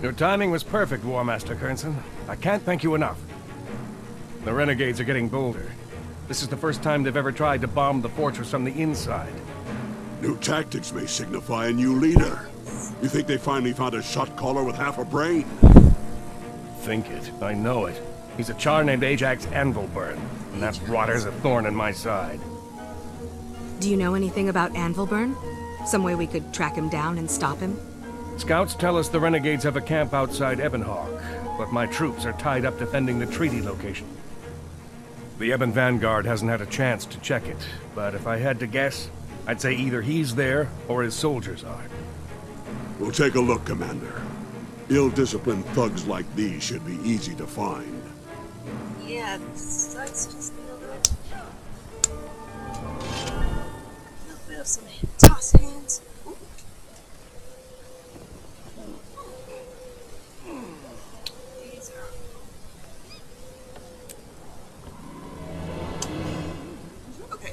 Your timing was perfect, Warmaster Kernson. I can't thank you enough. The renegades are getting bolder. This is the first time they've ever tried to bomb the fortress from the inside. New tactics may signify a new leader. You think they finally found a shot caller with half a brain? Think it. I know it. He's a Charr named Ajax Anvilburn, and that rotter's a thorn in my side. Do you know anything about Anvilburn? Some way we could track him down and stop him? Scouts tell us the renegades have a camp outside Ebonhawk, but my troops are tied up defending the treaty location. The Ebon Vanguard hasn't had a chance to check it, but if I had to guess, I'd say either he's there or his soldiers are. We'll take a look, Commander. Ill-disciplined thugs like these should be easy to find. Yeah, that's just a little bit of some toss hands. Ooh. These are... Okay,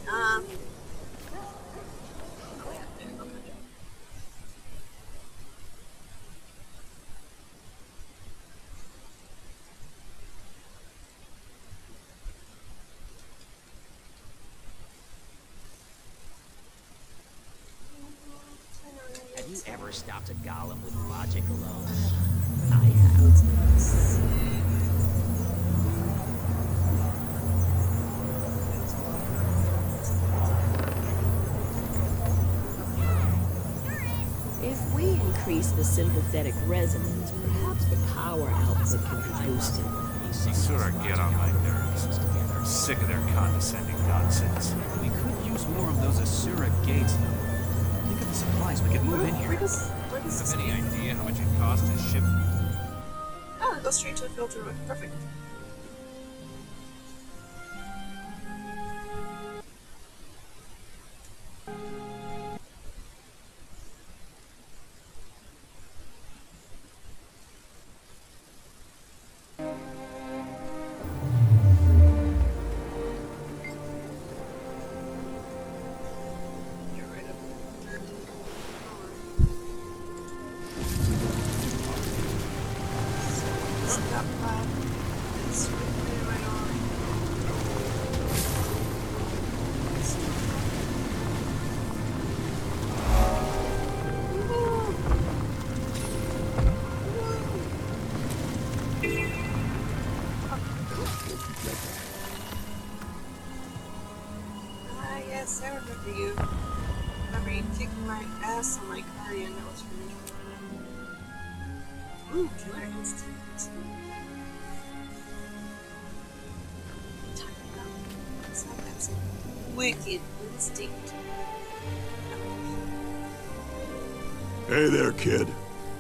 Have you ever stopped a golem with logic alone? I have. If we increase the sympathetic resonance, perhaps the power output can be boosted. You sort of get on my nerves. I'm sick of their condescending nonsense. We could use more of those Asura gates, though. Think of the supplies we could move in here. Where does Have any idea how much it costs to ship? Oh, it goes straight to the filter. Perfect. Yes, I remember you. I remember you kicking my ass on my car, and that was really... Ooh, killer instinct. Talking about... It's like that's a wicked instinct. Hey there, kid.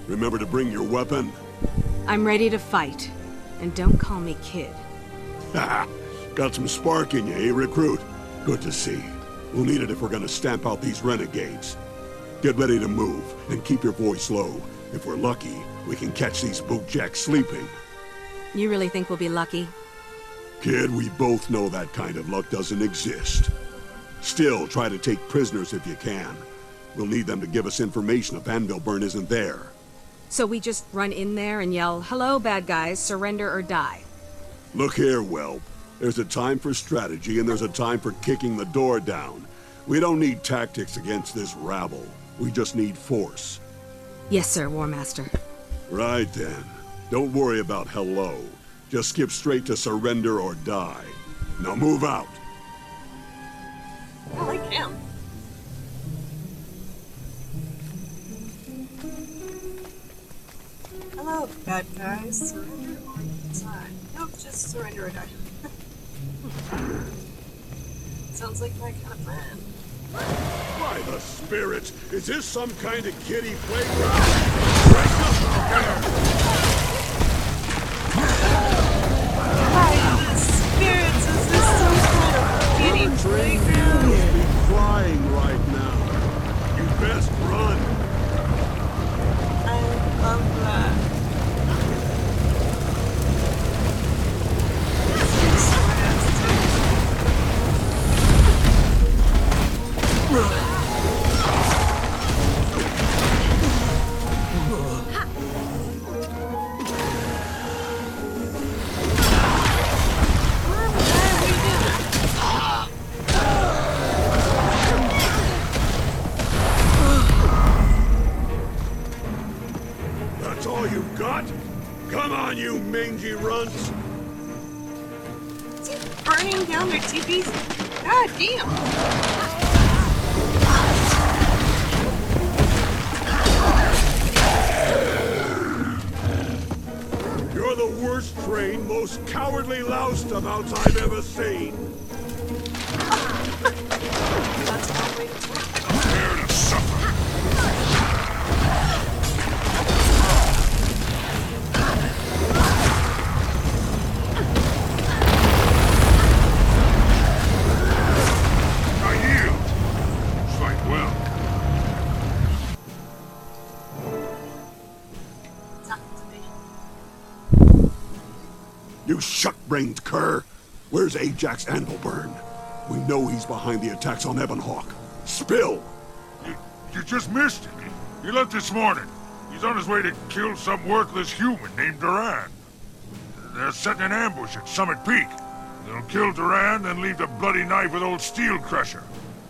Remember to bring your weapon? I'm ready to fight. And don't call me kid. Haha, got some spark in you, eh, recruit? Good to see. We'll need it if we're gonna stamp out these renegades. Get ready to move, and keep your voice low. If we're lucky, we can catch these bootjacks sleeping. You really think we'll be lucky? Kid, we both know that kind of luck doesn't exist. Still, try to take prisoners if you can. We'll need them to give us information if Anvilburn isn't there. So we just run in there and yell, "Hello, bad guys, surrender or die." Look here, whelp. There's a time for strategy and there's a time for kicking the door down. We don't need tactics against this rabble. We just need force. Yes, sir, Warmaster. Right then. Don't worry about hello. Just skip straight to surrender or die. Now move out. I like him. Hello, bad guys. Surrender or die? Nope, just surrender or die. Sounds like my kind of plan. By the spirits, is this some kind of kiddie playground? Break up out there! By the spirits, is this some kind of kiddie playground? You'll be crying right now. You best run. I love that. That's all you've got? Come on, you mangy runts! Is he burning down their TVs? God damn! You're the worst trained, most cowardly loustabouts I've ever seen. Prepare to suffer. I yield. Fight well. You shuck-brained cur! Where's Ajax Anvilburn? We know he's behind the attacks on Ebonhawk. Spill! You just missed it. He left this morning. He's on his way to kill some worthless human named Duran. They're setting an ambush at Summit Peak. They'll kill Duran, then leave the bloody knife with old Steel Crusher.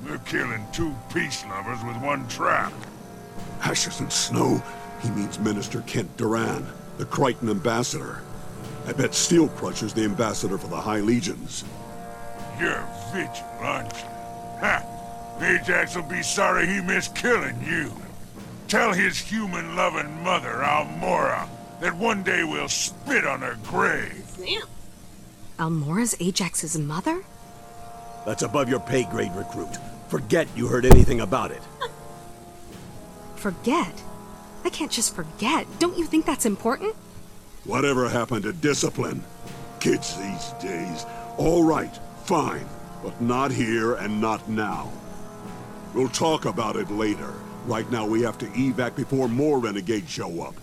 We're killing 2 peace lovers with 1 trap. Ashes and snow? He means Minister Kent Duran, the Crichton ambassador. I bet Steel Crusher's the ambassador for the High Legions. You're Vigil, aren't you? Ha! Ajax will be sorry he missed killing you. Tell his human-loving mother, Almora, that one day we'll spit on her grave. Damn. Almora's Ajax's mother? That's above your pay grade, recruit. Forget you heard anything about it. Forget? I can't just forget. Don't you think that's important? Whatever happened to discipline? Kids these days. All right, fine. But not here and not now. We'll talk about it later. Right now we have to evac before more renegades show up.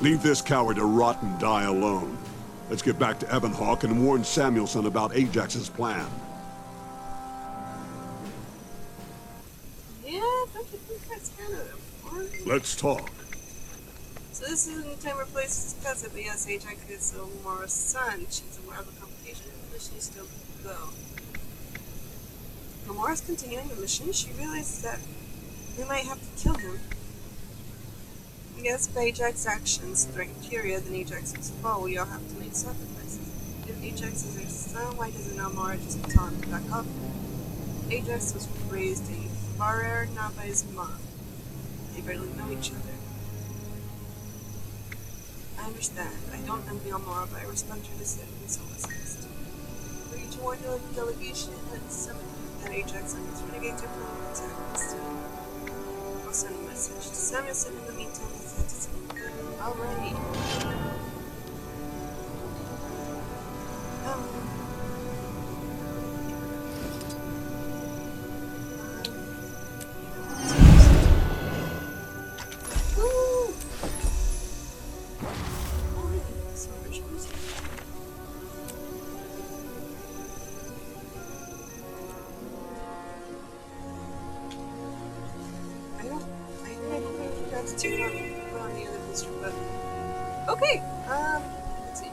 Leave this coward to rot and die alone. Let's get back to Ebonhawk and warn Samuelson about Ajax's plan. Yeah, don't you think that's kind of important? Let's talk. So this isn't the time or place to discuss it, but yes, Ajax is Almora's son. She's aware of the complication of the mission, she's still go. Almora's continuing the mission. She realizes that we might have to kill him. Yes, by Ajax's actions during Curia, then Ajax's foe, we all have to make sacrifices. If Ajax is her son, why doesn't Almora just tell him to back up? Ajax was raised in Farer, not by his mom. They barely know each other. I understand. I don't envy Almora, but I respect her decisions on this list. For you to warn the delegation at the summit that Ajax and his renegades are planning to attack us. I'll send a message to Samuelson in the meantime. He's had to speak. Alrighty. Okay, let's see.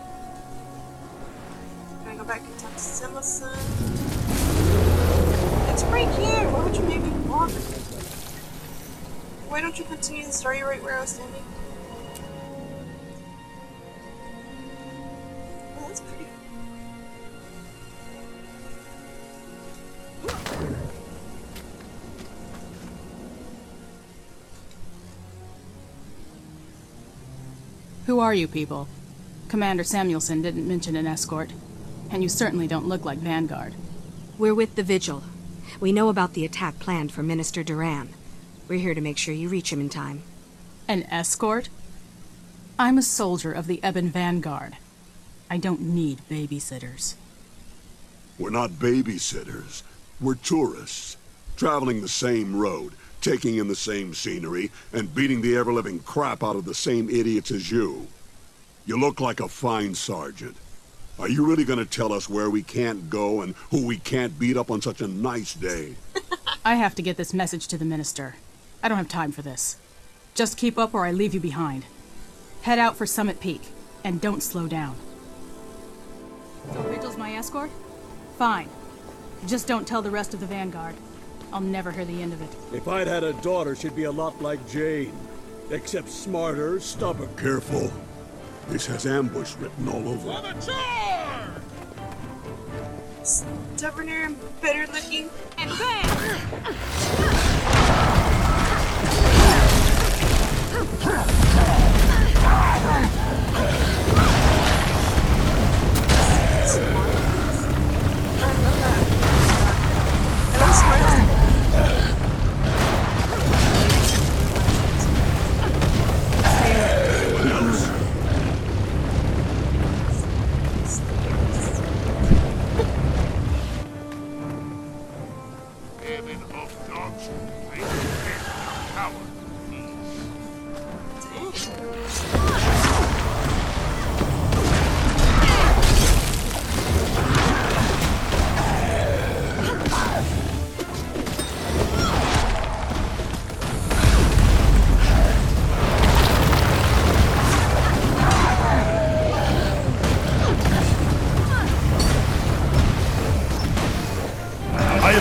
Can I go back and talk to Samuelson? It's right here! Why would you make me walk? Why don't you continue the story right where I was standing? Oh, that's pretty. Who are you people? Commander Samuelson didn't mention an escort, and you certainly don't look like Vanguard. We're with the Vigil. We know about the attack planned for Minister Duran. We're here to make sure you reach him in time. An escort? I'm a soldier of the Ebon Vanguard. I don't need babysitters. We're not babysitters. We're tourists. Traveling the same road, taking in the same scenery, and beating the ever-living crap out of the same idiots as you. You look like a fine sergeant. Are you really gonna tell us where we can't go and who we can't beat up on such a nice day? I have to get this message to the Minister. I don't have time for this. Just keep up or I leave you behind. Head out for Summit Peak, and don't slow down. So Vigil's my escort? Fine. Just don't tell the rest of the Vanguard. I'll never hear the end of it. If I'd had a daughter, she'd be a lot like Jane. Except smarter, stubborn. Careful. This has ambush written all over it. For the Charr! Stubborner and better looking. And bang!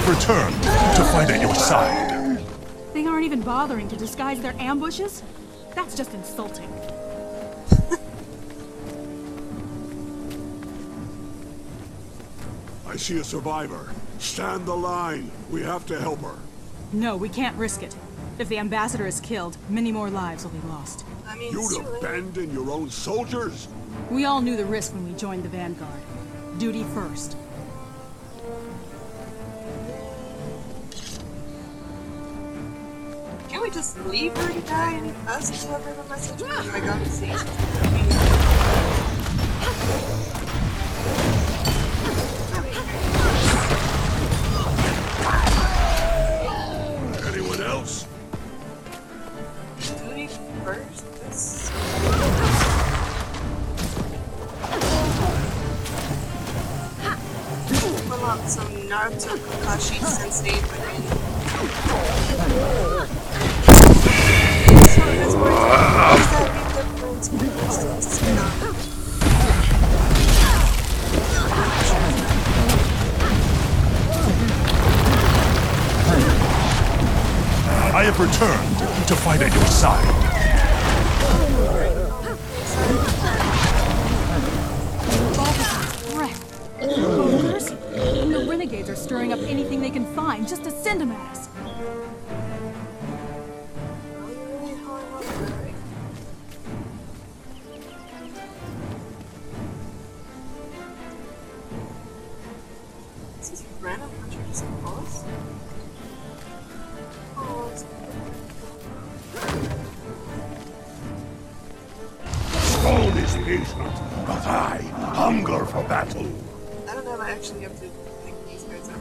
Returned to fight at your side. They aren't even bothering to disguise their ambushes? That's just insulting. I see a survivor. Stand the line. We have to help her. No, we can't risk it. If the ambassador is killed, many more lives will be lost. I mean, You'd abandon your own soldiers? We all knew the risk when we joined the Vanguard. Duty first. Can't we just leave her to die and us deliver the message? Oh my god, see. Anyone else? Duty first? This... Pull out some Naruto Kakashi Sensei fucking... I have returned to fight at your side. Ogres? The renegades are stirring up anything they can find just to send them at us. Stone is patient, but I hunger for battle. I don't know if I actually have to pick these guys up.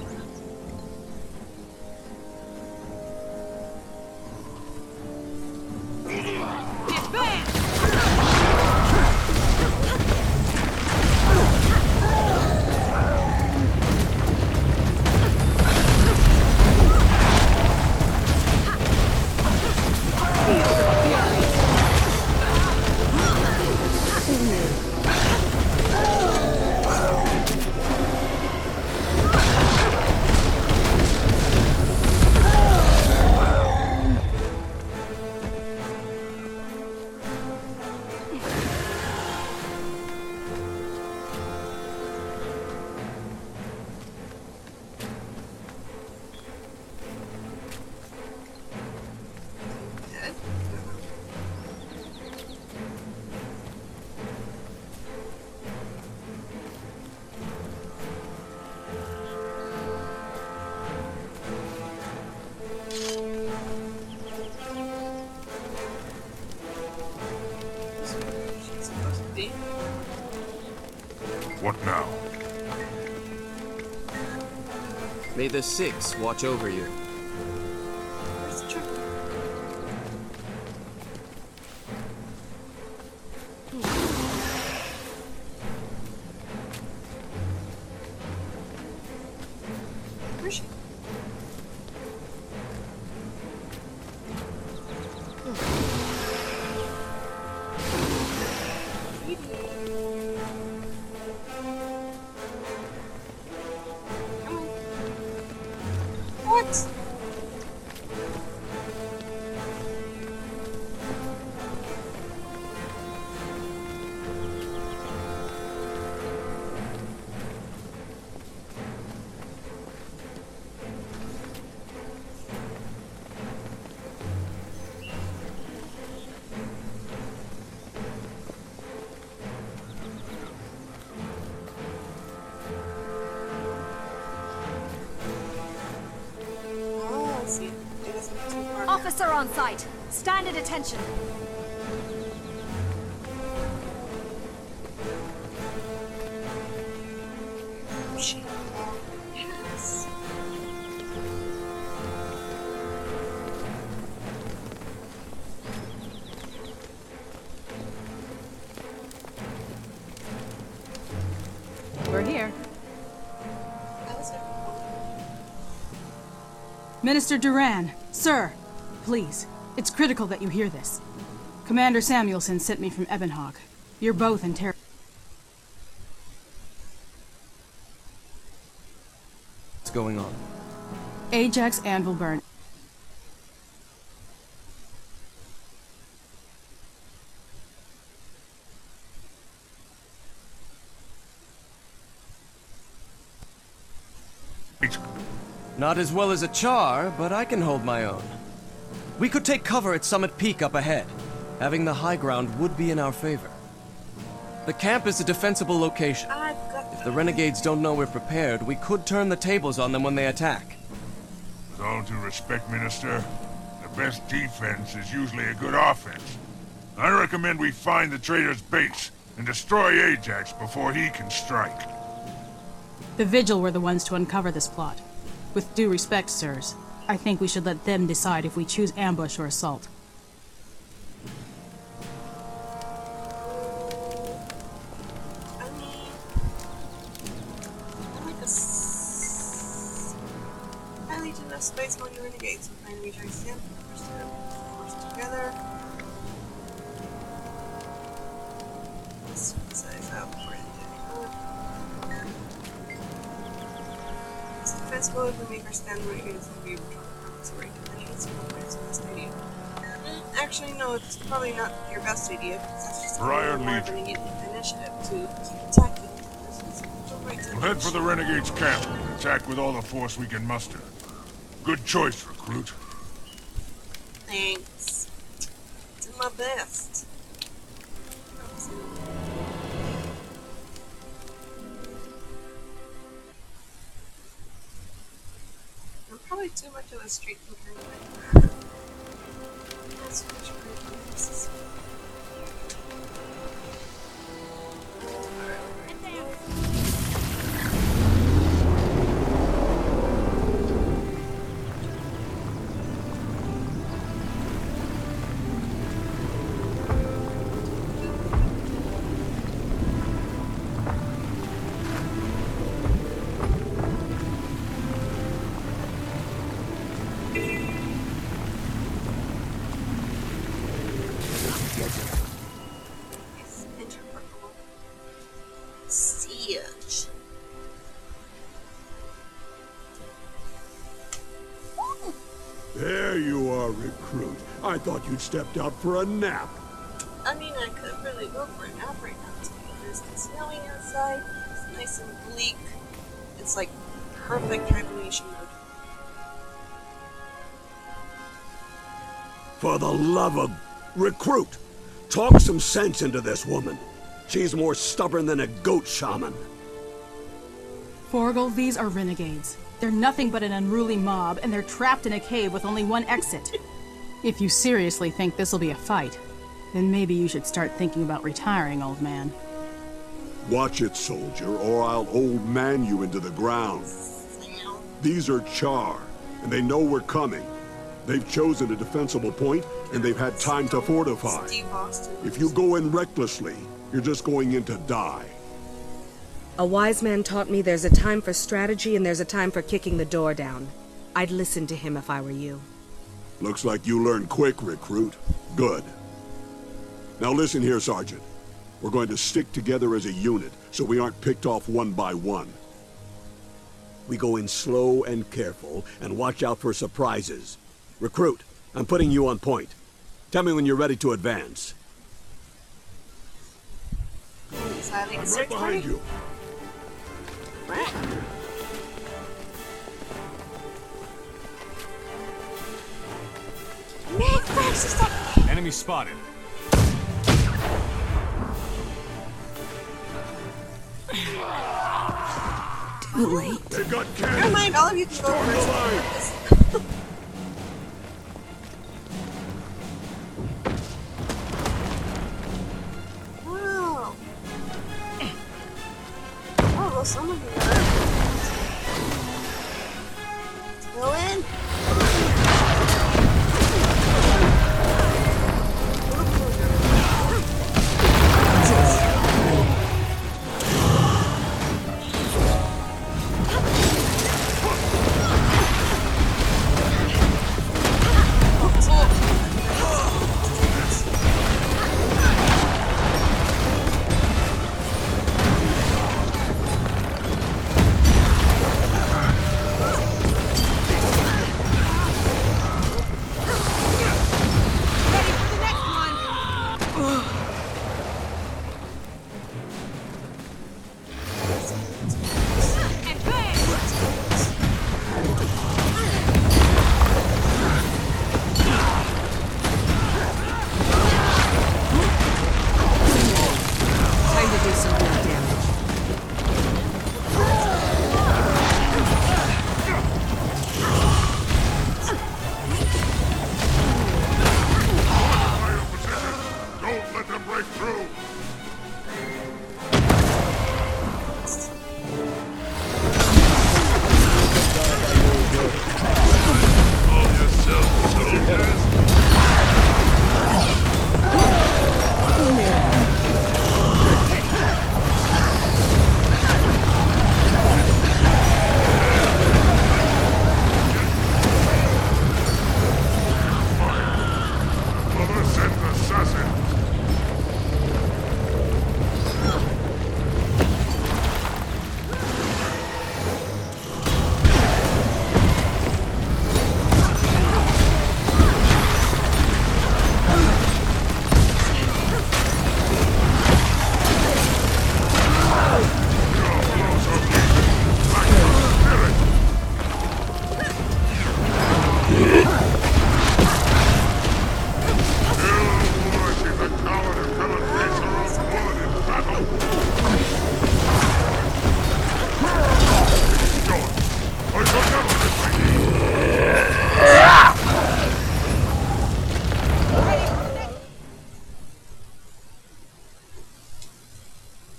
Get back! What now? May the Six watch over you. Where's the truck? Where's she? What? Scouts are on site. Stand at attention. Yes. We're here. That was it. Minister Duran, sir, please. It's critical that you hear this. Commander Samuelson sent me from Ebonhawk. You're both in terror. What's going on? Ajax Anvilburn. Not as well as a Charr, but I can hold my own. We could take cover at Summit Peak up ahead. Having the high ground would be in our favor. The camp is a defensible location. If the renegades don't know we're prepared, we could turn the tables on them when they attack. With all due respect, Minister, the best defense is usually a good offense. I recommend we find the traitor's base and destroy Ajax before he can strike. The Vigil were the ones to uncover this plot. With due respect, sirs, I think we should let them decide if we choose ambush or assault. I mean, I like a highly enough space among the renegades with my Ajax stamp forced together. Let's size out for it. This defense mode would make our stand renegades and be able to right. I think it's the best idea. Actually, no, it's probably not your best idea, because that's just more of an initiative to keep attacking. We'll head for the Renegade's camp and attack with all the force we can muster. Good choice, recruit. Thanks. Do my best. I'm probably too much of a street thinker anyway. That's much better. There you are, recruit. I thought you'd stepped out for a nap. I mean, I could really go for a nap right now, to be honest. It's snowing outside, it's nice and bleak. It's like perfect hibernation mode. For the love of... Recruit! Talk some sense into this woman. She's more stubborn than a goat shaman. Forgel, these are renegades. They're nothing but an unruly mob, and they're trapped in a cave with only one exit. If you seriously think this'll be a fight, then maybe you should start thinking about retiring, old man. Watch it, soldier, or I'll old man you into the ground. These are Charr, and they know we're coming. They've chosen a defensible point, and they've had time to fortify. If you go in recklessly, you're just going in to die. A wise man taught me there's a time for strategy and there's a time for kicking the door down. I'd listen to him if I were you. Looks like you learned quick, recruit. Good. Now listen here, Sergeant. We're going to stick together as a unit, so we aren't picked off one by one. We go in slow and careful, and watch out for surprises. Recruit, I'm putting you on point. Tell me when you're ready to advance. I'm right behind you. Enemy spotted. Too late. They've got cannons. Never mind, all of you can go first. Oh, someone here. Let's go in.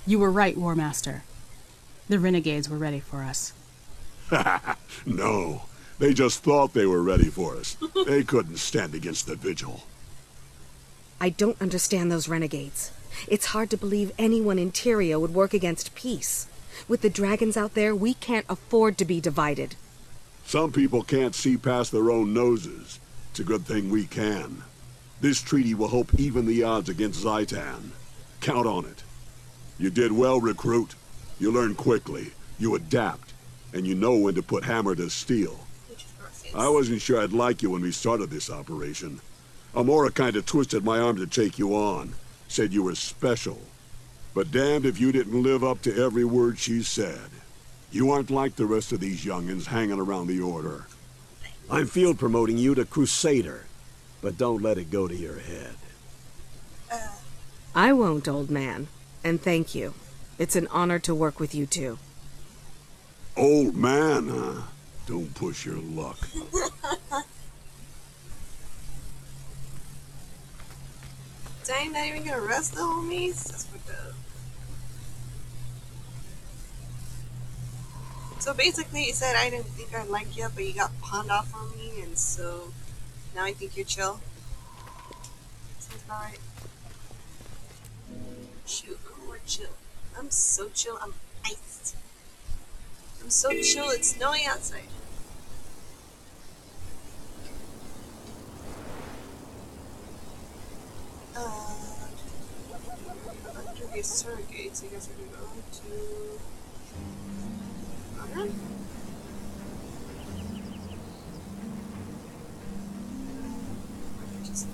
You were right, Warmaster. The renegades were ready for us. No, they just thought they were ready for us. They couldn't stand against the Vigil. I don't understand those renegades. It's hard to believe anyone in Tyria would work against peace. With the dragons out there, we can't afford to be divided. Some people can't see past their own noses. It's a good thing we can. This treaty will help even the odds against Zaitan. Count on it. You did well, recruit. You learn quickly, you adapt, and you know when to put hammer to steel. I wasn't sure I'd like you when we started this operation. Amora kinda twisted my arm to take you on. Said you were special. But damned if you didn't live up to every word she said. You aren't like the rest of these youngins hanging around the Order. I'm field promoting you to Crusader, but don't let it go to your head. I won't, old man. And thank you. It's an honor to work with you two. Old man, huh? Don't push your luck. Dang, not even gonna rest the homies? That's fucked up. So basically, you said I didn't think I'd like you, but you got pawned off on me, and so now I think you're chill. Sounds about right. Shoot, I'm more chill. I'm so chill, I'm iced. I'm so chill, it's snowing outside. Under the surrogates, I guess we're gonna go to... Logan? Just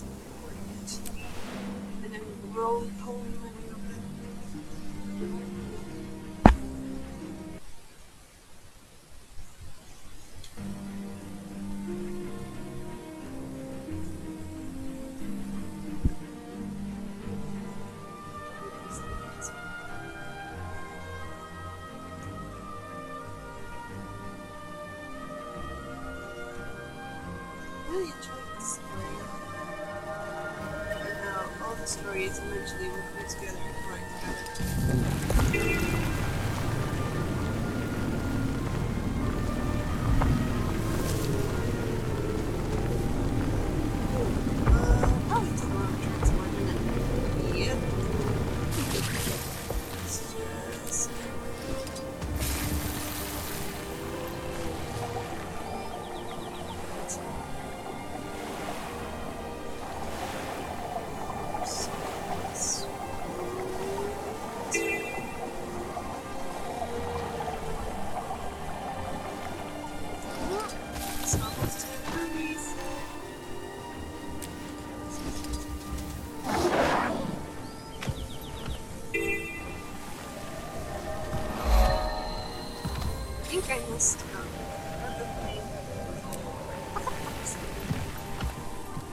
recording it. And then roll home and really enjoying this story. And now all the story stories eventually will come together and find together. Probably take a long transport in it. Yep. It's just... It's almost 2 degrees. I think I missed the plane.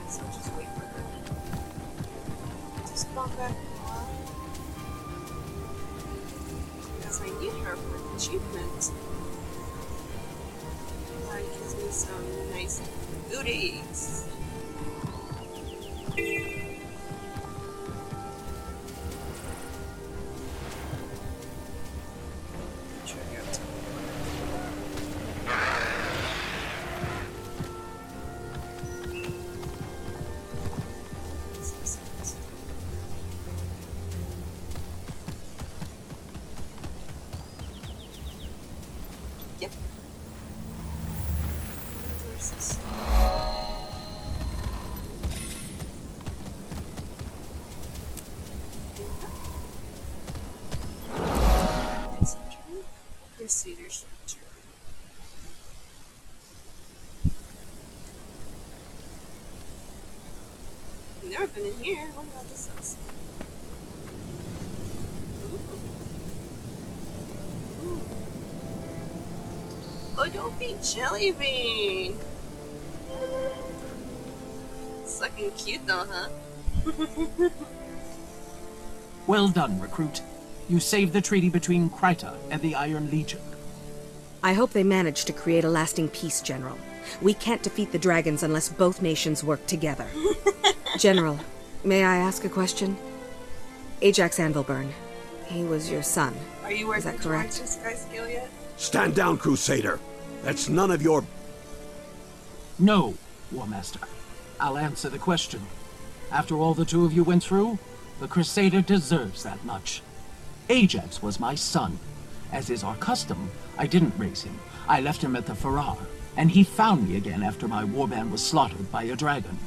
So I'll just wait for her to spawn back in a while. Because I need her for an achievement. That gives me some nice goodies. Yep. Versus. Crusader structure. I've never been in here. What about this house? Ooh. Oh, don't be jelly bean. It's looking cute though, huh? Well done, recruit. You saved the treaty between Kryta and the Iron Legion. I hope they manage to create a lasting peace, General. We can't defeat the dragons unless both nations work together. General, may I ask a question? Ajax Anvilburn. He was your son. Are you working Is that correct? towards this guy's skill yet? Stand down, Crusader. That's none of your... No, Warmaster. I'll answer the question. After all the two of you went through, the Crusader deserves that much. Ajax was my son. As is our custom, I didn't raise him. I left him at the Farrar, and he found me again after my warband was slaughtered by a dragon.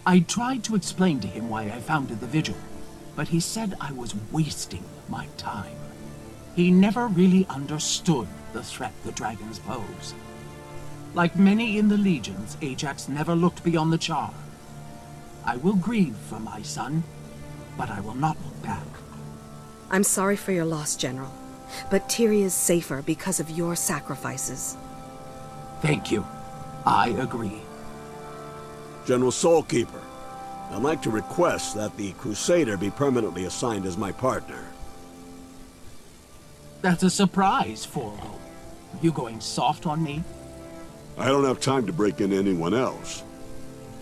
I tried to explain to him why I founded the Vigil, but he said I was wasting my time. He never really understood the threat the dragons pose. Like many in the legions, Ajax never looked beyond the Charr. I will grieve for my son, but I will not look back. I'm sorry for your loss, General, but Tyria's safer because of your sacrifices. Thank you. I agree. General Soulkeeper, I'd like to request that the Crusader be permanently assigned as my partner. That's a surprise, Forgo. You going soft on me? I don't have time to break in anyone else.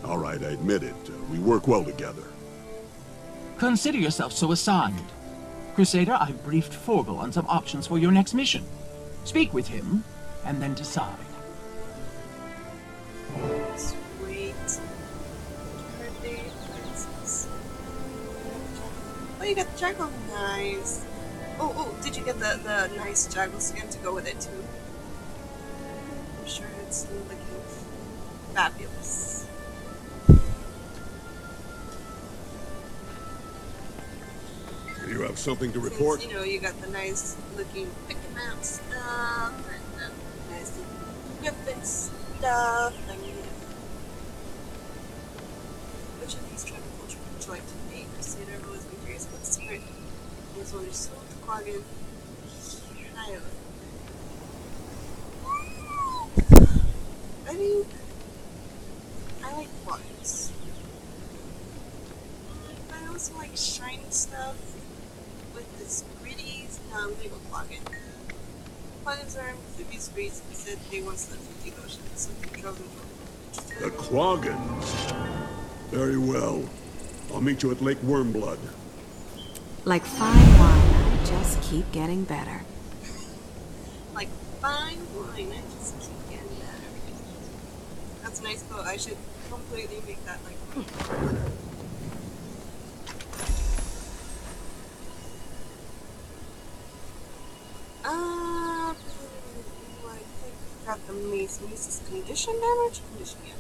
All right, I admit it. We work well together. Consider yourself so assigned. Crusader, I've briefed Forgo on some options for your next mission. Speak with him, and then decide. Sweet. Oh, you got the Jackal knives. Oh, did you get the nice Jackal skin to go with it too? I'm sure it's looking fabulous. You have something to report? Since, you know, you got the nice looking pick and mount stuff and the nice weapon stuff. I mean, which of these tribal culture would you like to make? Crusader, I've always been curious about the secret. This one is so Quaggan. I mean, I like Quaggans. But I also like shiny stuff with this gritties. No, I'm gonna go Quaggan. Quaggans are amphibious breeds. He said they once lived in the ocean. Something drove them. The Quaggans. Very well. I'll meet you at Lake Wormblood. Like fine wine, I just keep getting better. Like fine wine, I just keep getting better. That's a nice quote. I should completely make that like. I think I got the mace. Mace is condition damage? Condition, yeah.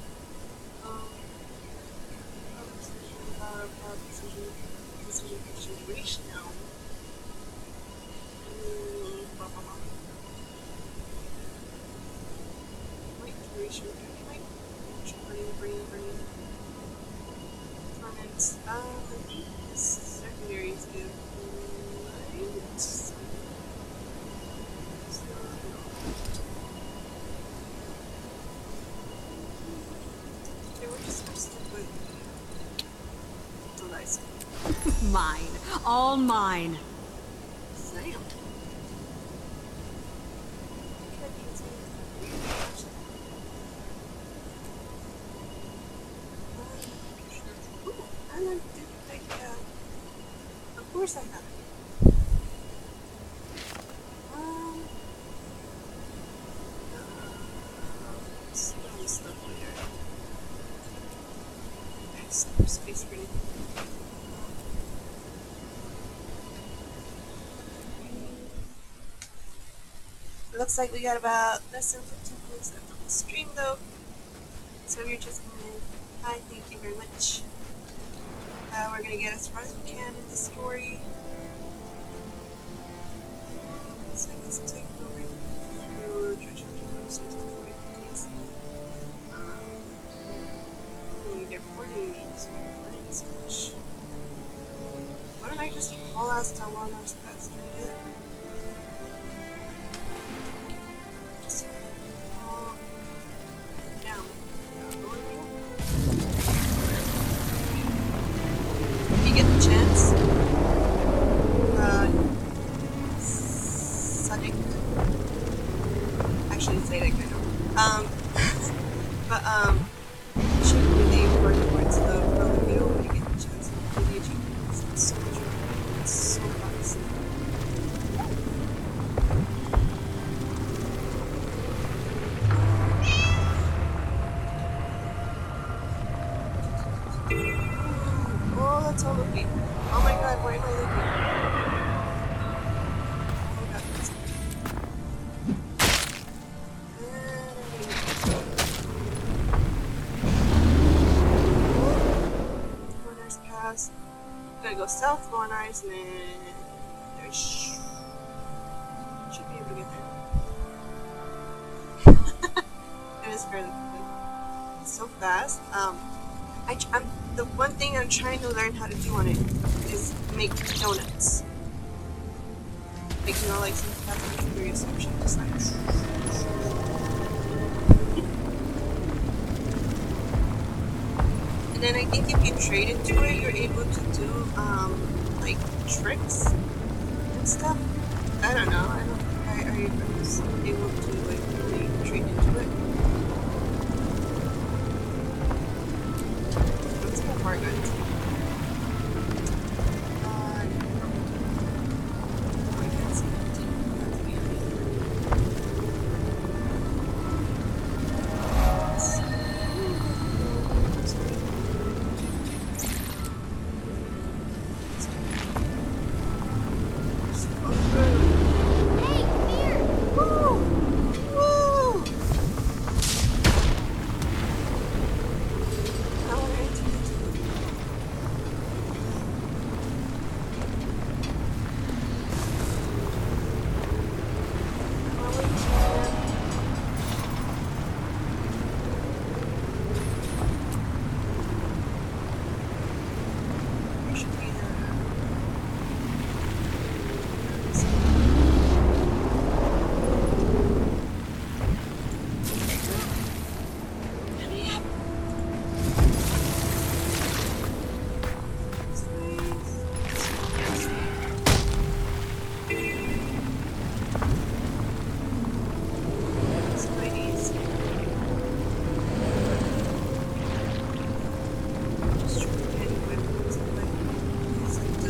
Precision reach now. Might duration, might brain. Torments. I think this secondaries give light. Okay, we're just gonna stick with the dice. Mine. All mine. Sam. Ooh, and I did take of course I have it. Stuff later. There's space for anything. Looks like we got about less than 15 minutes left on the stream though. So if you're just coming in, hi, thank you very much. We're gonna get as far as we can in the story. So let's take over to Treasure House and take away the case. They're 40 minutes. So much. Why don't I just haul out to Warmaster Partner? If you get the chance, Sadiq. Actually, say that kind of. But should really work towards the video when you get the chance. Really achieve it's so much fun. It's so fun. Oh, that's all Loupeli. Oh my god, why am I looking? Oh god, that's Warner's Pass. Gonna go south Warner's and then there's should be able to get there. It is fairly quick. It's so fast. I'm the one thing I'm trying to learn how to do on it is make donuts. Like, you know, like some kind of curious option, just like. And then I think if you trade into it, you're able to do like tricks and stuff. I don't know. I was able to like really trade into it. Part good.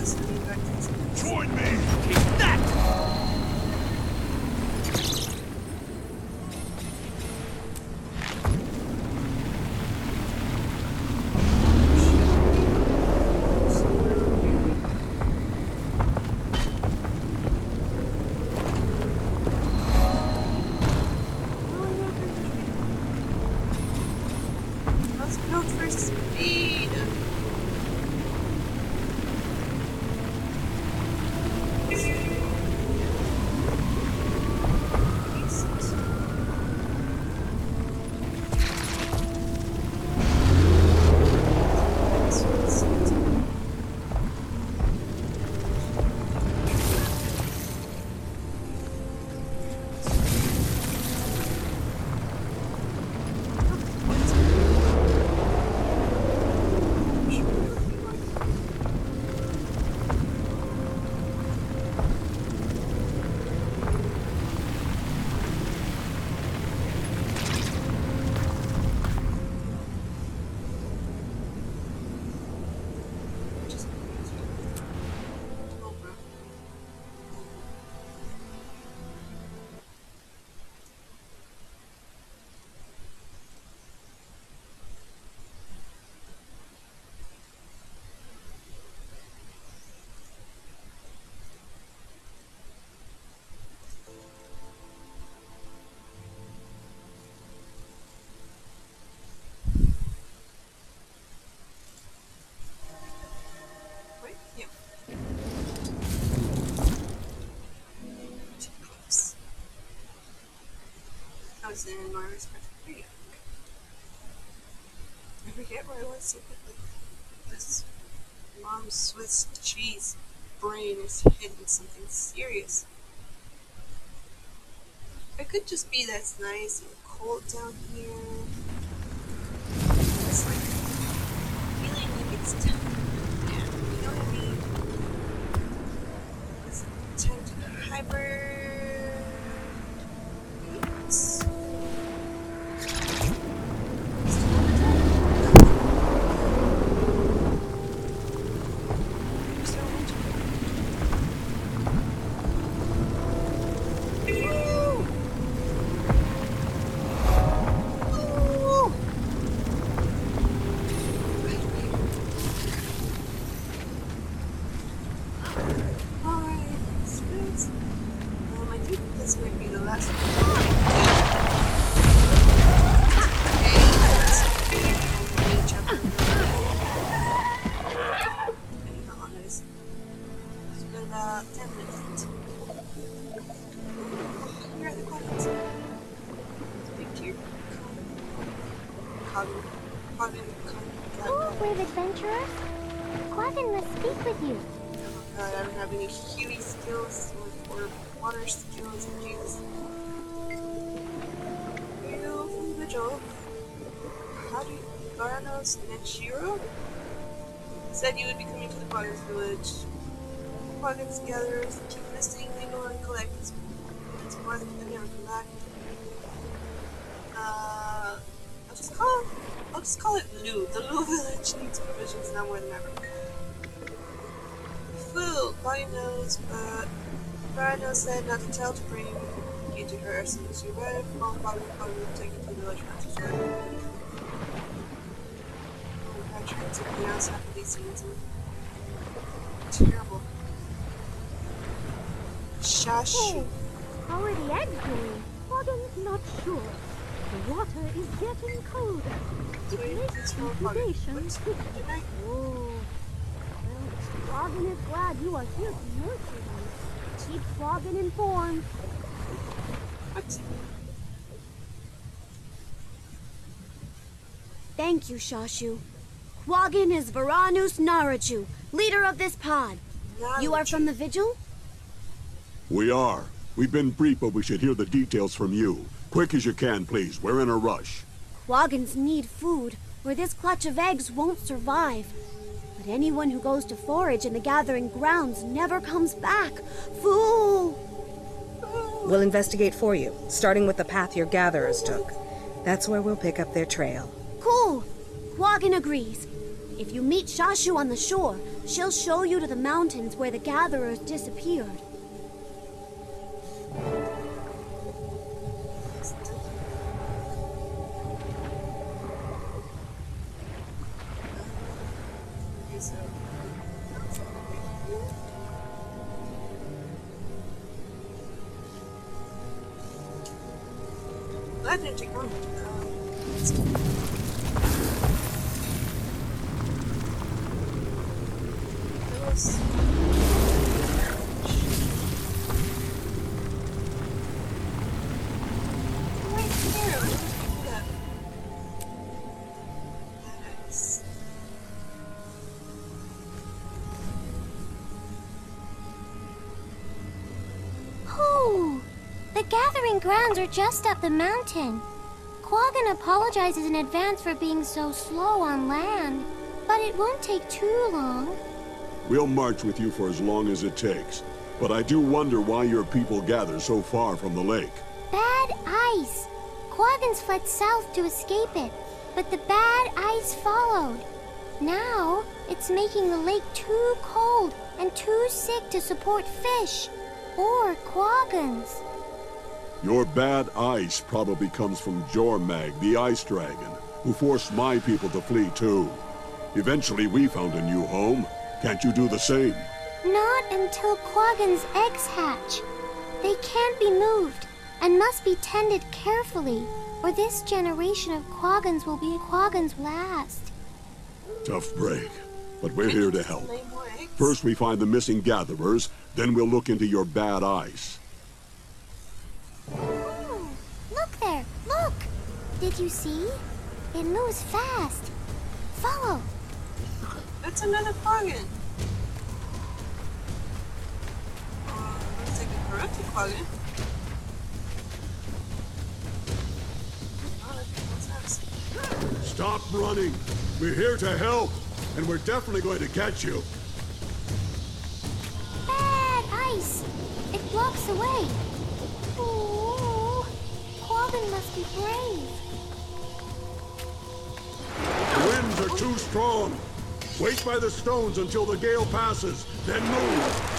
Join me! Take that! Let's go for speed. I was in my respective area. I forget where I was so quickly. This mom's Swiss cheese brain is hidden something serious. It could just be that it's nice and cold down here. It's like feeling like it's time. Yeah, you know what I mean? It's time to hibernate. Brave adventurer, Quaggin must speak with you. Oh god, I don't have any Huey skills or water skills. Jesus. Hail from Vigil. How do you... Garnos and Shiro? Said you would be coming to the Quaggin's village. Quaggin's gatherers keep listing, legal, and collect. It's more than they never come back. I'll just call it Lou. The Lou village needs provisions now more than ever. Food, Bonnie knows, but Rhino said not to tell to bring you to her as soon as you arrive. Mom probably will take you to the village master's room. I'm trying to pronounce half of these scenes. Terrible. Shush. Hey, how are the eggs doing? Quaggin's not sure. The water is getting colder. It makes incubation quicker. Oh. Well, Quaggin is glad you are here to nurture them. Keep Quaggin informed. What? Thank you, Shashu. Quaggin is Varanus Naraju, leader of this pod. You are from the Vigil? We are. We've been briefed, but we should hear the details from you. Quick as you can, please. We're in a rush. Quaggins need food, or this clutch of eggs won't survive. But anyone who goes to forage in the gathering grounds never comes back. Fool! We'll investigate for you, starting with the path your gatherers took. That's where we'll pick up their trail. Cool! Quaggin agrees. If you meet Shashu on the shore, She'll show you to the mountains where the gatherers disappeared. Glad didn't take long. The gathering grounds are just up the mountain. Quaggan apologizes in advance for being so slow on land, but it won't take too long. We'll march with you for as long as it takes, but I do wonder why your people gather so far from the lake. Bad ice. Quaggan's fled south to escape it, but the bad ice followed. Now, it's making the lake too cold and too sick to support fish or Quaggans. Your bad ice probably comes from Jormag, the ice dragon, who forced my people to flee too. Eventually we found a new home. Can't you do the same? Not until Quaggan's eggs hatch. They can't be moved and must be tended carefully, or this generation of Quaggans will be Quaggan's last. Tough break, but we're here to help. First we find the missing gatherers, then we'll look into your bad ice. Oh, look there, look! Did you see? It moves fast. Follow. That's another Quaggan. Looks like a corrupted Quaggan. Stop running! We're here to help, and we're definitely going to catch you. Bad ice! It blocks the way. Oh, Quaggan must be brave. The winds are too strong. Wait by the stones until the gale passes, then move.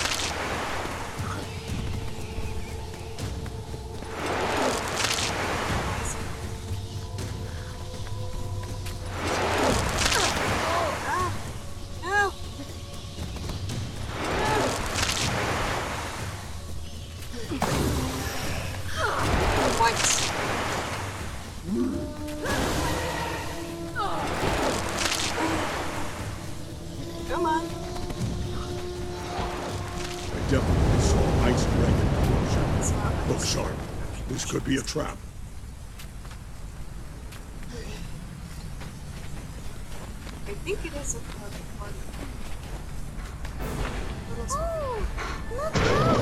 Come on. I definitely saw ice dragon. Look sharp. This could be a trap. I think it is a Quaggan. Oh, look out!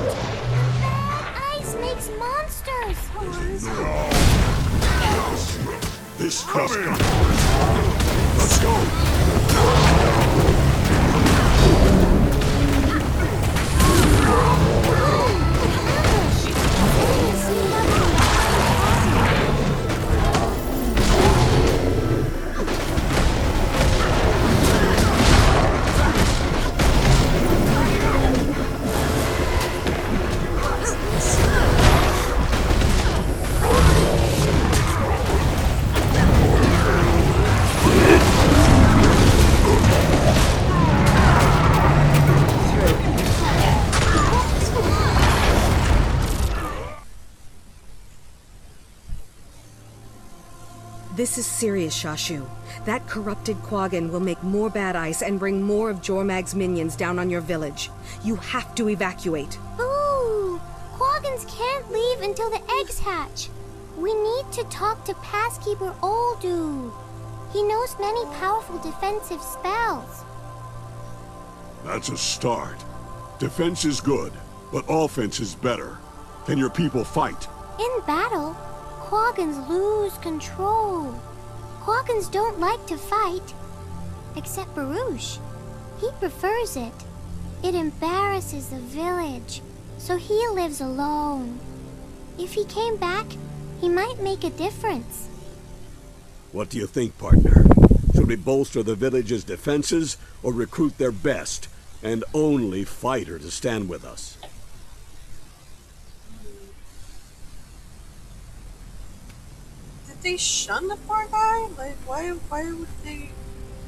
The bad ice makes monsters! This must come. Let's go! This is serious, Shashu. That corrupted Quaggan will make more bad ice and bring more of Jormag's minions down on your village. You have to evacuate. Ooh! Quaggans can't leave until the eggs hatch. We need to talk to Passkeeper Oldu. He knows many powerful defensive spells. That's a start. Defense is good, but offense is better. Can your people fight? In battle, Quaggans lose control. Quaggans don't like to fight. Except Baruch. He prefers it. It embarrasses the village, so he lives alone. If he came back, he might make a difference. What do you think, partner? Should we bolster the village's defenses or recruit their best? and only fighter to stand with us. Did they shun the poor guy? Like, why would they?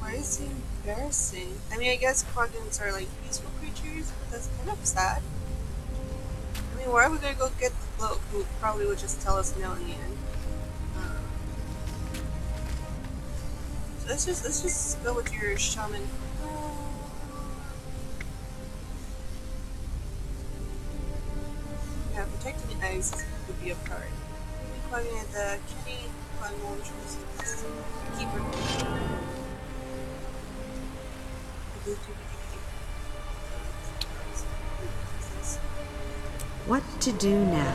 Why is he embarrassing? I mean, I guess Quagons are like peaceful creatures, but that's kind of sad. I mean, why would they go get the bloke who probably would just tell us no in the end? So let's just go with your shaman. Yeah, protecting the eggs would be a priority. Quagging at the kitty, quagging more keeper. What to do now?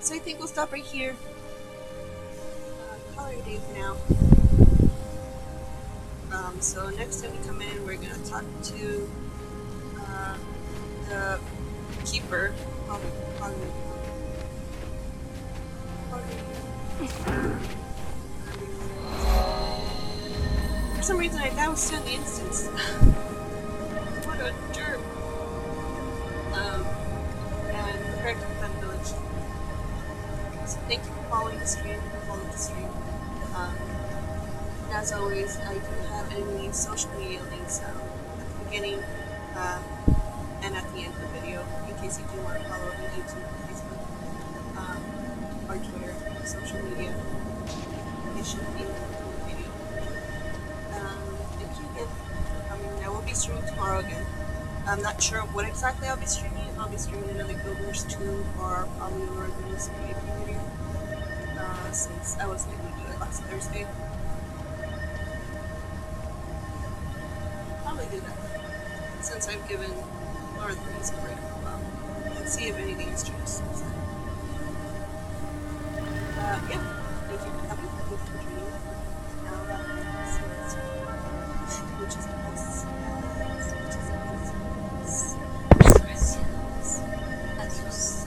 So I think we'll stop right here. Call it a day for now. So next time we come in, we're gonna talk to the keeper. For some reason, I thought it was still in the instance. What a jerk. And correct Fun Village. So thank you for following the stream. And as always, I do have any social media links at the beginning and at the end of the video, in case you do want to follow me on YouTube, Facebook, or Twitter, social media. It should be in the video. Thank you again. I will be streaming tomorrow again. I'm not sure what exactly I'll be streaming. I'll be streaming another GW2 or probably a Revenant video. Since I wasn't able to do it last Thursday. Probably do that. Since I've given Lord Louise a break for a while. And see if anything has changed since then. Yeah. Thank you for coming. Thank you for joining me. Now which is the best. Adios.